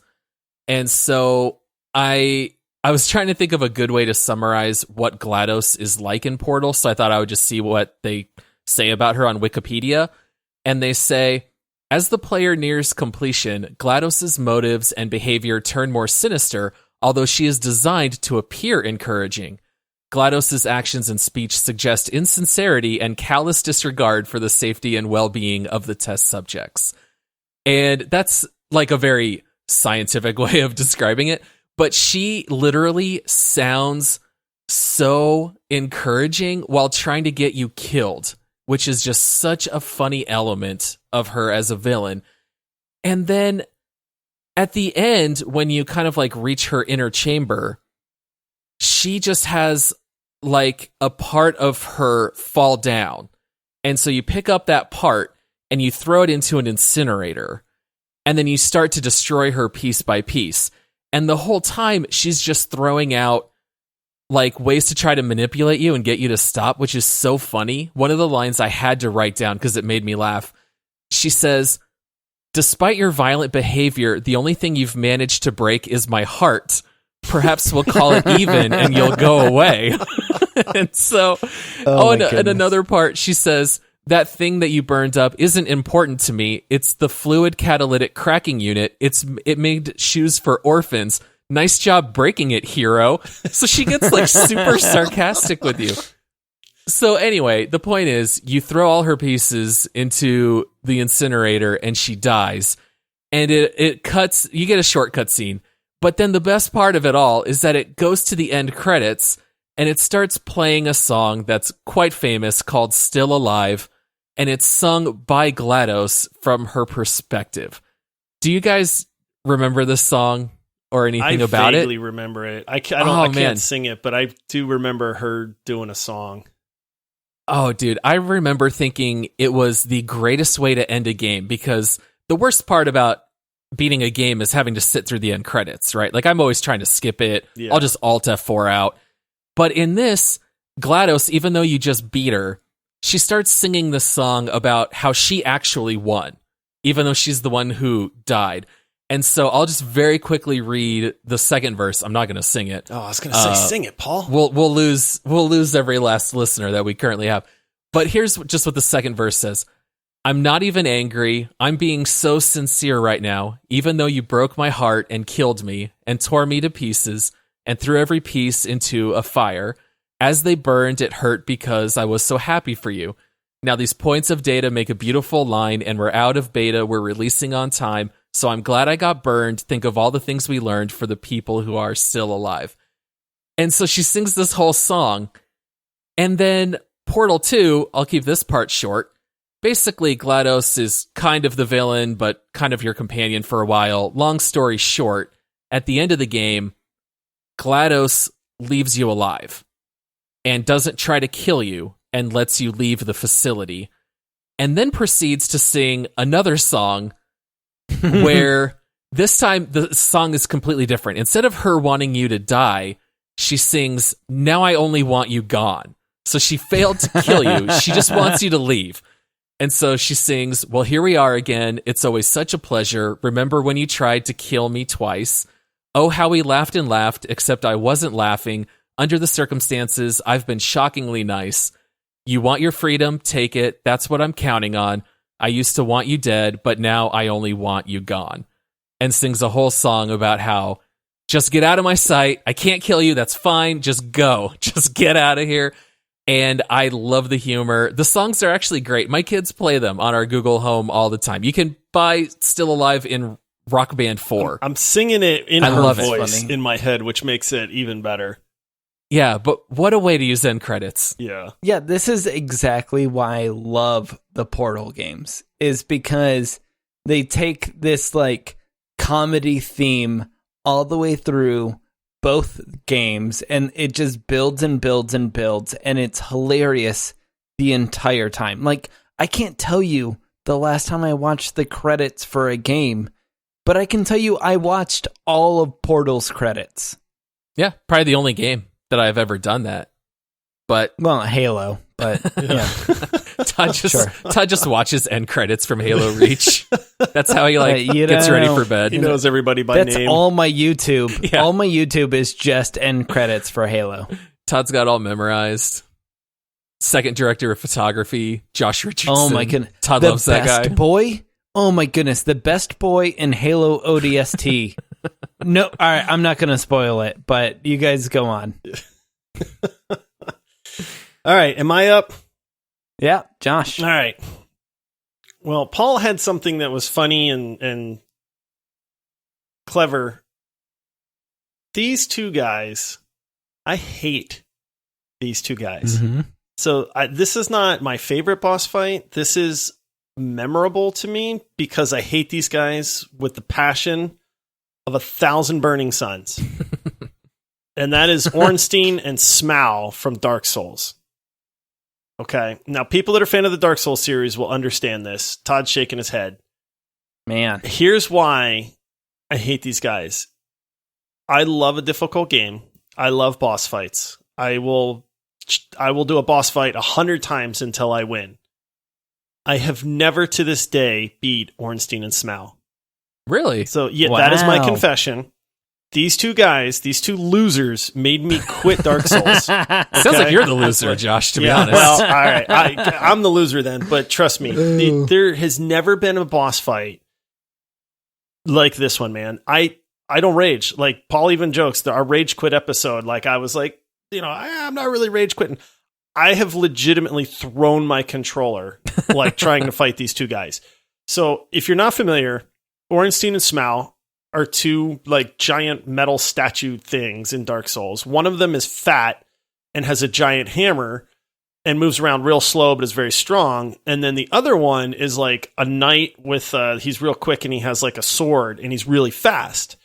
And so I was trying to think of a good way to summarize what GLaDOS is like in Portal, so I thought I would just see what they say about her on Wikipedia. And they say, as the player nears completion, GLaDOS's motives and behavior turn more sinister, although she is designed to appear encouraging. GLaDOS's actions and speech suggest insincerity and callous disregard for the safety and well-being of the test subjects. And that's like a very scientific way of describing it, but she literally sounds so encouraging while trying to get you killed, which is just such a funny element of her as a villain. And then at the end, when you kind of like reach her inner chamber, she just has like a part of her fall down. And so you pick up that part and you throw it into an incinerator, and then you start to destroy her piece by piece. And the whole time she's just throwing out like ways to try to manipulate you and get you to stop, which is so funny. One of the lines I had to write down because it made me laugh. She says, "Despite your violent behavior, the only thing you've managed to break is my heart. Perhaps we'll call it even and you'll go away." And so, and another part, she says, "That thing that you burned up isn't important to me. It's the fluid catalytic cracking unit. It made shoes for orphans. Nice job breaking it, hero." So she gets like super sarcastic with you. So anyway, the point is, you throw all her pieces into the incinerator and she dies. And it cuts, you get a shortcut scene. But then the best part of it all is that it goes to the end credits and it starts playing a song that's quite famous called Still Alive. And it's sung by GLaDOS from her perspective. Do you guys remember this song or anything about it? I vaguely remember it. I can't sing it, but I do remember her doing a song. Oh, dude, I remember thinking it was the greatest way to end a game, because the worst part about beating a game is having to sit through the end credits, right? Like, I'm always trying to skip it. Yeah. I'll just Alt F4 out. But in this, GLaDOS, even though you just beat her, she starts singing the song about how she actually won, even though she's the one who died. And so I'll just very quickly read the second verse. I'm not going to sing it. Oh, I was going to say, sing it, Paul. We'll lose every last listener that we currently have. But here's just what the second verse says. "I'm not even angry. I'm being so sincere right now, even though you broke my heart and killed me and tore me to pieces and threw every piece into a fire. As they burned, it hurt because I was so happy for you. Now these points of data make a beautiful line, and we're out of beta. We're releasing on time. So I'm glad I got burned. Think of all the things we learned for the people who are still alive. And so she sings this whole song. And then Portal 2, I'll keep this part short. Basically, GLaDOS is kind of the villain, but kind of your companion for a while. Long story short, at the end of the game, GLaDOS leaves you alive and doesn't try to kill you and lets you leave the facility, and then proceeds to sing another song where this time the song is completely different. Instead of her wanting you to die, she sings, "Now I only want you gone." So she failed to kill you. She just wants you to leave. And so she sings, "Well, here we are again. It's always such a pleasure. Remember when you tried to kill me twice? Oh, how we laughed and laughed, except I wasn't laughing. Under the circumstances, I've been shockingly nice. You want your freedom, take it. That's what I'm counting on. I used to want you dead, but now I only want you gone." And sings a whole song about how, just get out of my sight. I can't kill you. That's fine. Just go. Just get out of here. And I love the humor. The songs are actually great. My kids play them on our Google Home all the time. You can buy Still Alive in Rock Band 4. I'm singing it in her voice in my head, which makes it even better. Yeah, but what a way to use end credits. Yeah. Yeah, this is exactly why I love the Portal games, is because they take this like comedy theme all the way through both games, and it just builds and builds and builds, and it's hilarious the entire time. Like, I can't tell you the last time I watched the credits for a game, but I can tell you I watched all of Portal's credits. Yeah, probably the only game that I've ever done that. But well, Halo, but yeah. Todd just watches end credits from Halo Reach. That's how he gets ready for bed. He knows everybody by name. That's all my YouTube. Yeah. All my YouTube is just end credits for Halo. Todd's got all memorized. Second director of photography, Josh Richardson. Oh my goodness. Todd loves that guy. The best boy? Oh my goodness. The best boy in Halo ODST. No, all right, I'm not going to spoil it, but you guys go on. All right, am I up? Yeah, Josh. All right. Well, Paul had something that was funny and clever. These two guys, I hate these two guys. Mm-hmm. So this is not my favorite boss fight. This is memorable to me because I hate these guys with the passion of 1,000 burning suns. And that is Ornstein and Smaug from Dark Souls. Okay. Now, people that are fan of the Dark Souls series will understand this. Todd's shaking his head. Man. Here's why I hate these guys. I love a difficult game. I love boss fights. I will do a boss fight 100 times until I win. I have never to this day beat Ornstein and Smaug. Really? So, yeah, That is my confession. These two guys, these two losers, made me quit Dark Souls. Okay? Sounds like you're the loser, Josh, to be honest. Well, all right. I'm the loser then, but trust me, there has never been a boss fight like this one, man. I don't rage. Like, Paul even jokes, our rage quit episode, like, I was like, I'm not really rage quitting. I have legitimately thrown my controller, like, trying to fight these two guys. So, if you're not familiar, Ornstein and Smaug are two like giant metal statue things in Dark Souls. One of them is fat and has a giant hammer and moves around real slow but is very strong. And then the other one is like a knight with he's real quick and he has like a sword and he's really fast.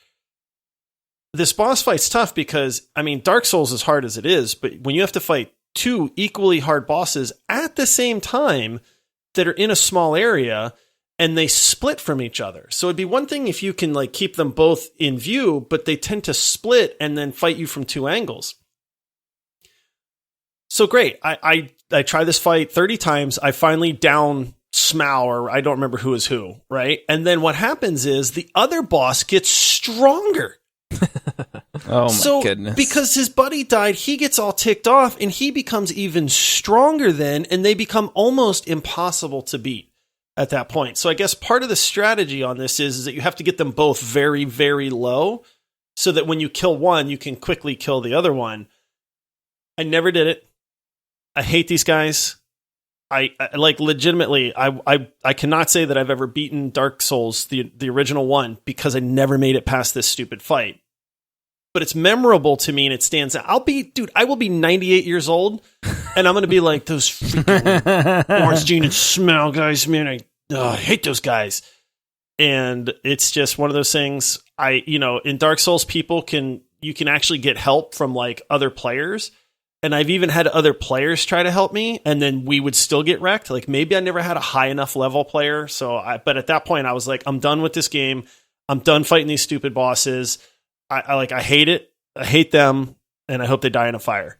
This boss fight's tough because, I mean, Dark Souls is hard as it is, but when you have to fight two equally hard bosses at the same time that are in a small area, and they split from each other. So it'd be one thing if you can like keep them both in view, but they tend to split and then fight you from two angles. So great. I try this fight 30 times. I finally down Smaug, or I don't remember who is who, right? And then what happens is the other boss gets stronger. Oh my goodness. Because his buddy died, he gets all ticked off and he becomes even stronger then, and they become almost impossible to beat at that point. So I guess part of the strategy on this is that you have to get them both very, very low so that when you kill one, you can quickly kill the other one. I never did it. I hate these guys. I like legitimately. I cannot say that I've ever beaten Dark Souls, the original one, because I never made it past this stupid fight. But it's memorable to me and it stands out. I will be 98 years old and I'm going to be like, those freaking Orange Gene and Smell guys, man, I hate those guys. And it's just one of those things. In Dark Souls, you can actually get help from like other players. And I've even had other players try to help me and then we would still get wrecked. Like maybe I never had a high enough level player. But at that point I was like, I'm done with this game. I'm done fighting these stupid bosses. I hate it. I hate them, and I hope they die in a fire.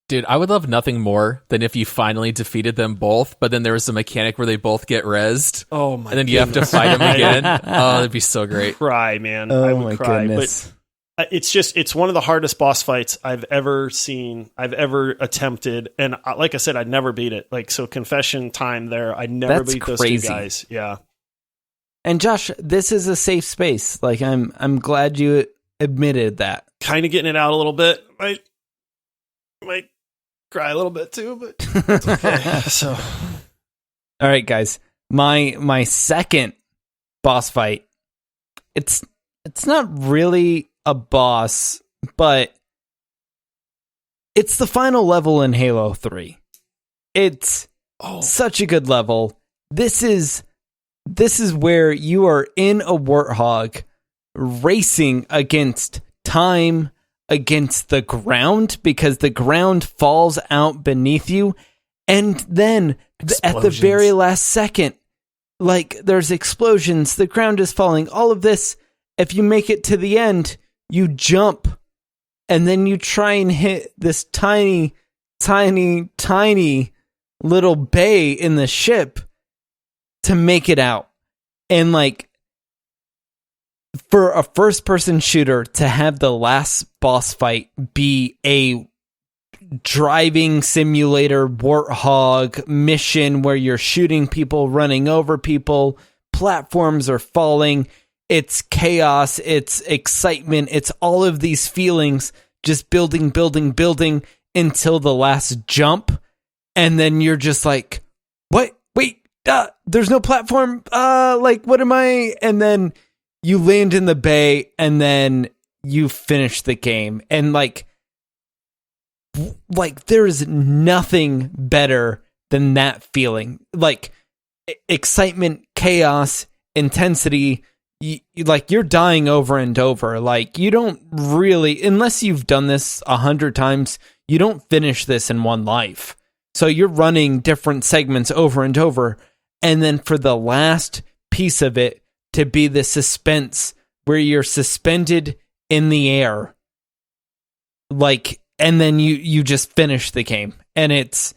Dude, I would love nothing more than if you finally defeated them both, but then there was a mechanic where they both get rezzed. Oh my! And then you have to fight them again. Oh, that'd be so great. Cry, man. Oh I would my cry. goodness. But it's one of the hardest boss fights I've ever seen. I've ever attempted, and like I said, I'd never beat it. Like so, confession time there. I never beat those two guys. Yeah. And Josh, this is a safe space. Like I'm glad you admitted that. Kind of getting it out a little bit. Might cry a little bit too, but it's okay. So, all right, guys, my second boss fight. It's not really a boss, but it's the final level in Halo 3. It's such a good level. This is where you are in a warthog racing against time, against the ground, because the ground falls out beneath you. And then at the very last second, like there's explosions, the ground is falling, all of this. If you make it to the end, you jump and then you try and hit this tiny, tiny, tiny little bay in the ship to make it out. And like, for a first-person shooter to have the last boss fight be a driving simulator warthog mission where you're shooting people, running over people, platforms are falling, it's chaos, it's excitement, it's all of these feelings just building until the last jump, and then you're just like, what? Wait, there's no platform, like, what am I? And then you land in the bay, and then you finish the game. And like there is nothing better than that feeling. Like excitement, chaos, intensity. You're dying over and over. Like you don't really, unless you've done this 100 times, you don't finish this in one life. So you're running different segments over and over. And then for the last piece of it, to be the suspense where you're suspended in the air, like, and then you just finish the game, and it's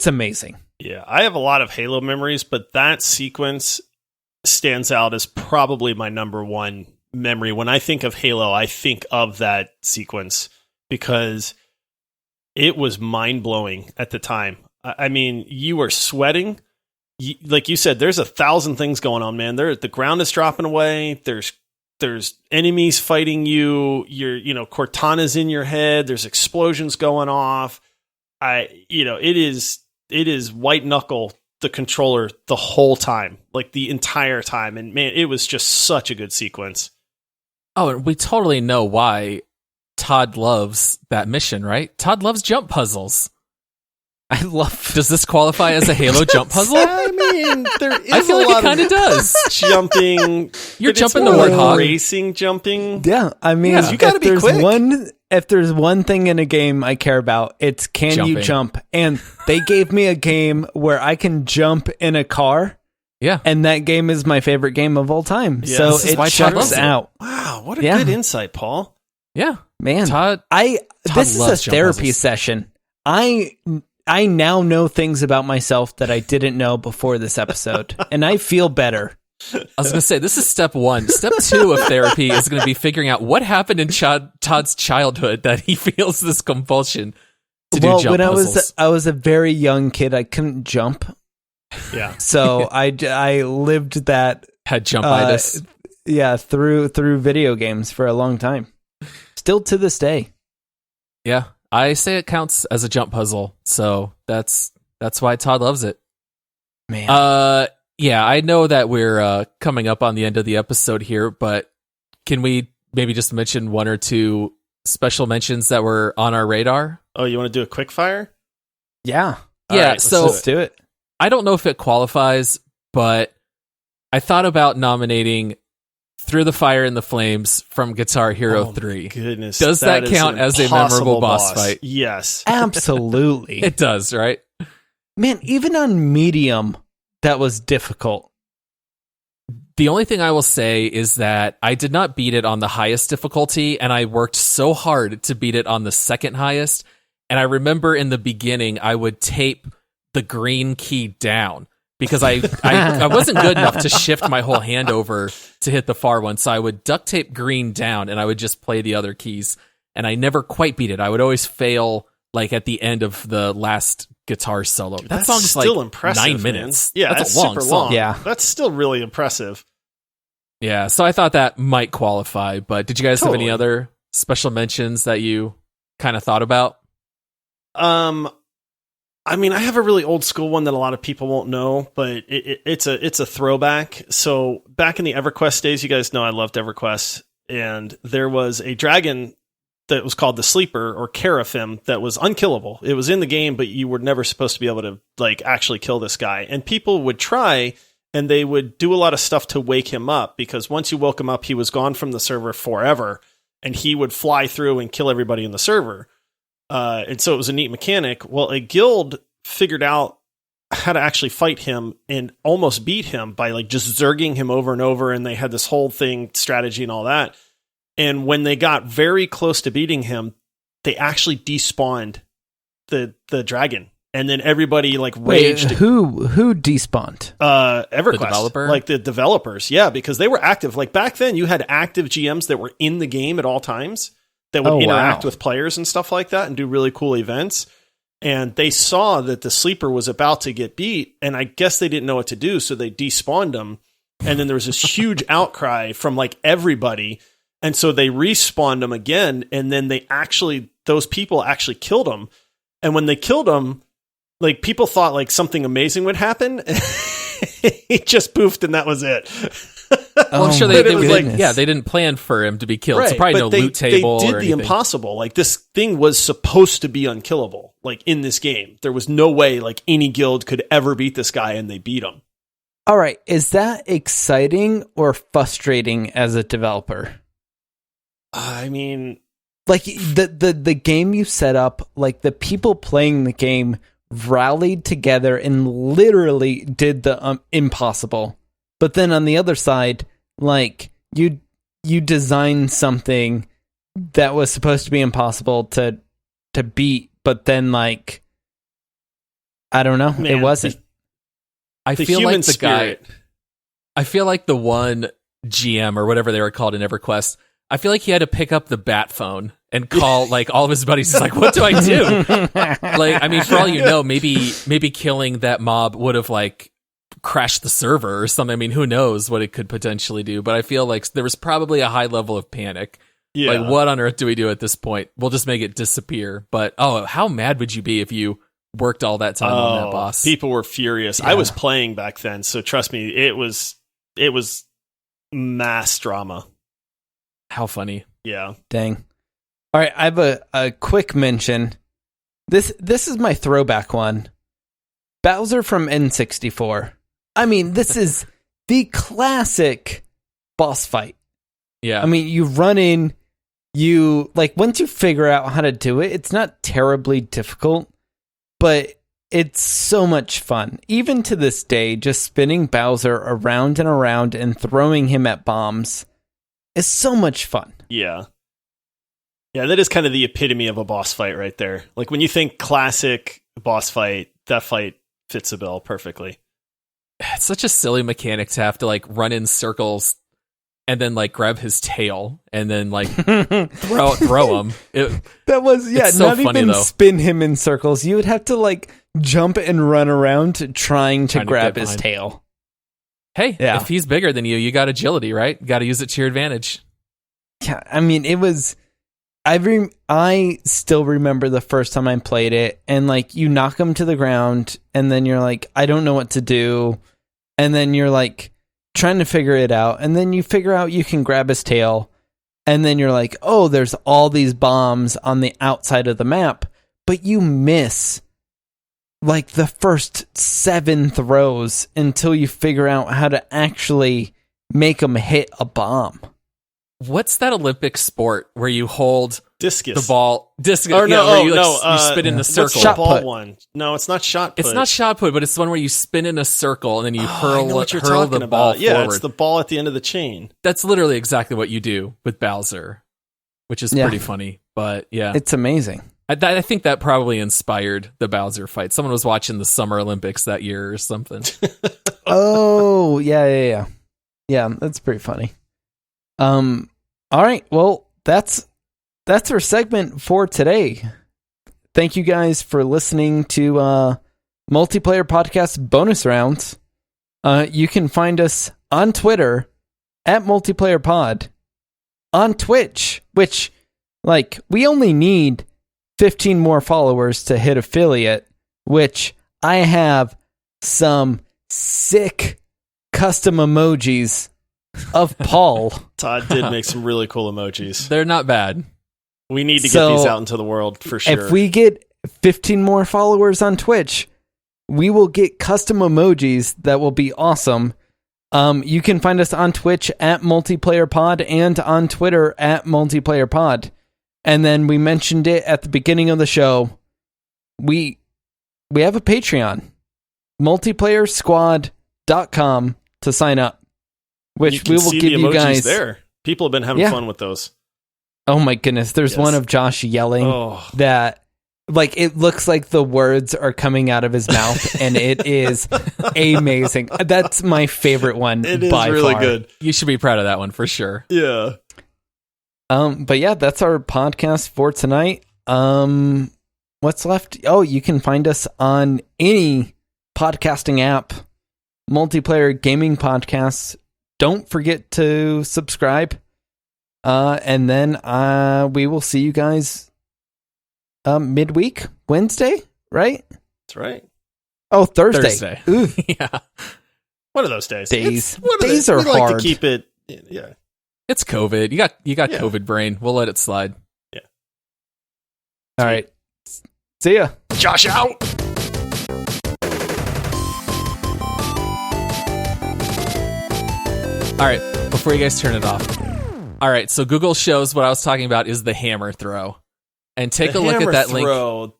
amazing. Yeah, I have a lot of Halo memories, but that sequence stands out as probably my number one memory. When I think of Halo, I think of that sequence because it was mind-blowing at the time. I mean, you were sweating. Like you said, there's 1,000 things going on, man. The ground is dropping away. There's enemies fighting you. Cortana's in your head. There's explosions going off. It is white knuckle the controller the whole time, like the entire time. And man, it was just such a good sequence. Oh, and we totally know why Todd loves that mission, right? Todd loves jump puzzles. Does this qualify as a Halo jump puzzle? I mean, there is I feel a like lot it kind of does. Jumping. You're jumping the the like warthog. Racing jumping. Yeah, I mean, you gotta be quick. If there's one thing in a game I care about, it's can Jumping. you jump? And they gave me a game where I can jump in a car. Yeah. And that game is my favorite game of all time. Yeah, so this is it why Todd loves checks it. out. Wow, what a Yeah. good insight, Paul. Yeah. Man, Todd this is a loves jump therapy puzzles. session. I now know things about myself that I didn't know before this episode, and I feel better. I was going to say, this is step 1. Step 2 of therapy is going to be figuring out what happened in Todd's childhood that he feels this compulsion to do jump when puzzles. I was a very young kid, I couldn't jump. Yeah. So I lived that Had jumpitis. through video games for a long time. Still to this day. Yeah. I say it counts as a jump puzzle, so that's why Todd loves it. Man. Yeah, I know that we're coming up on the end of the episode here, but can we maybe just mention one or two special mentions that were on our radar? Oh, you want to do a quick fire? Yeah. Yeah, right, so let's do it. I don't know if it qualifies, but I thought about nominating Through the Fire and the Flames from Guitar Hero 3. Goodness. Does that count as a memorable boss fight? Yes. Absolutely. It does, right? Man, even on medium, that was difficult. The only thing I will say is that I did not beat it on the highest difficulty, and I worked so hard to beat it on the second highest. And I remember in the beginning, I would tape the green key down because I wasn't good enough to shift my whole hand over to hit the far one. So I would duct tape green down, and I would just play the other keys. And I never quite beat it. I would always fail, like at the end of the last guitar solo. That song's still like impressive, 9 minutes. Man. Yeah, that's a long super song. long. Yeah. That's still really impressive. Yeah, so I thought that might qualify. But did you guys have any Totally. other special mentions that you kind of thought about? I mean, I have a really old school one that a lot of people won't know, but it's a throwback. So back in the EverQuest days, you guys know I loved EverQuest, and there was a dragon that was called the Sleeper or Seraphim that was unkillable. It was in the game, but you were never supposed to be able to like actually kill this guy. And people would try, and they would do a lot of stuff to wake him up, because once you woke him up, he was gone from the server forever, and he would fly through and kill everybody in the server. And so it was a neat mechanic. Well, a guild figured out how to actually fight him and almost beat him by like just zerging him over and over. And they had this whole thing, strategy and all that. And when they got very close to beating him, they actually despawned the dragon. And then everybody like raged. Wait, who despawned? EverQuest, The developer? like the developers. Yeah, because they were active. Like back then you had active GMs that were in the game at all times that would interact with players and stuff like that and do really cool events. And they saw that the Sleeper was about to get beat, and I guess they didn't know what to do, so they despawned him. And then there was this huge outcry from like everybody. And so they respawned him again, and then those people actually killed him. And when they killed him, like people thought like something amazing would happen. He just poofed, and that was it. Well, I'm sure But they it was like, like- yeah, they didn't plan for him to be killed. So Right, probably but no they, loot table They did or the anything. impossible. Like this thing was supposed to be unkillable. Like in this game, there was no way like any guild could ever beat this guy, and they beat him. All right. Is that exciting or frustrating as a developer? I mean, Like the game you set up, like the people playing the game rallied together and literally did the impossible. But then on the other side, like you designed something that was supposed to be impossible to beat, but then like I don't know, man, it wasn't. I the feel human like the spirit. guy. I feel like the one GM or whatever they were called in EverQuest. I feel like he had to pick up the bat phone and call like all of his buddies. He's like, "What do I do?" Like, I mean, for all you know, maybe killing that mob would have like crashed the server or something. I mean, who knows what it could potentially do? But I feel like there was probably a high level of panic. Yeah. Like, what on earth do we do at this point? We'll just make it disappear. But how mad would you be if you worked all that time on that boss? People were furious. Yeah. I was playing back then, so trust me, it was mass drama. How funny. Yeah. Dang. All right, I have a quick mention. This is my throwback one. Bowser from N64. I mean, this is the classic boss fight. Yeah. I mean, you run in, you like once you figure out how to do it, it's not terribly difficult, but it's so much fun. Even to this day, just spinning Bowser around and around and throwing him at bombs is so much fun. Yeah. Yeah, that is kind of the epitome of a boss fight right there. Like when you think classic boss fight, that fight fits the bill perfectly. It's such a silly mechanic to have to like run in circles and then like grab his tail and then like throw him. That was It's so not funny, even though. spin him in circles. You would have to like jump and run around trying to Trying to grab get his behind. tail. Hey, Yeah. if he's bigger than you, you got agility, right? Got to use it to your advantage. Yeah, I mean, it was I still remember the first time I played it, and like you knock him to the ground, and then you're like, I don't know what to do, and then you're like trying to figure it out, and then you figure out you can grab his tail, and then you're like, oh, there's all these bombs on the outside of the map, but you miss like the first 7 throws until you figure out how to actually make him hit a bomb. What's that Olympic sport where you hold discus the ball? Discus. Or no, where you, you spin in a circle. What's the ball one? No, it's not shot put. It's not shot put, but it's the one where you spin in a circle and then you hurl the ball Yeah, forward. it's the ball at the end of the chain. That's literally exactly what you do with Bowser, which is pretty funny. But yeah, it's amazing. I think that probably inspired the Bowser fight. Someone was watching the Summer Olympics that year or something. Oh, yeah. Yeah, that's pretty funny. All right, well, that's our segment for today. Thank you guys for listening to Multiplayer Podcast Bonus Rounds. You can find us on Twitter at Multiplayer Pod, on Twitch, which, like, we only need 15 more followers to hit affiliate, which I have some sick custom emojis of Paul. Todd did make some really cool emojis. They're not bad. We need to get these out into the world for sure. If we get 15 more followers on Twitch, we will get custom emojis that will be awesome. You can find us on Twitch at Multiplayer Pod and on Twitter at Multiplayer Pod. And then we mentioned it at the beginning of the show. We have a Patreon, multiplayersquad.com to sign up. Which we will give you guys there. People have been having fun with those. Oh my goodness. There's one of Josh yelling that like it looks like the words are coming out of his mouth and it is amazing. That's my favorite one. It is really good. You should be proud of that one for sure. Yeah. But yeah, that's our podcast for tonight. What's left? Oh, you can find us on any podcasting app, multiplayer gaming podcasts. Don't forget to subscribe. And then we will see you guys midweek, Wednesday, right? That's right. Oh, Thursday. Ooh. Yeah. One of those days. Days we are like hard. to keep it. Yeah. It's COVID. You got COVID brain. We'll let it slide. Yeah. All right. See ya. Josh out. All right, before you guys turn it off. All right, so Google shows what I was talking about is the hammer throw. And take a look at that link.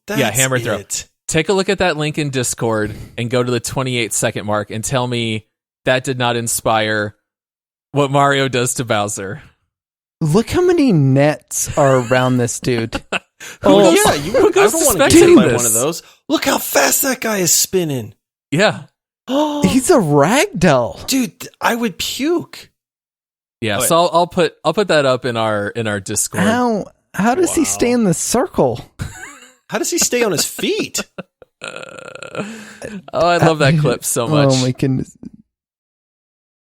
Hammer throw. Take a look at that link in Discord and go to the 28-second mark and tell me that did not inspire what Mario does to Bowser. Look how many nets are around this dude. I don't want to get hit by one of those. Look how fast that guy is spinning. Yeah. He's a ragdoll. Dude, I would puke. Yeah, so I'll put that up in our Discord. How does he stay in the circle? How does he stay on his feet? I love that clip so much. Oh my goodness.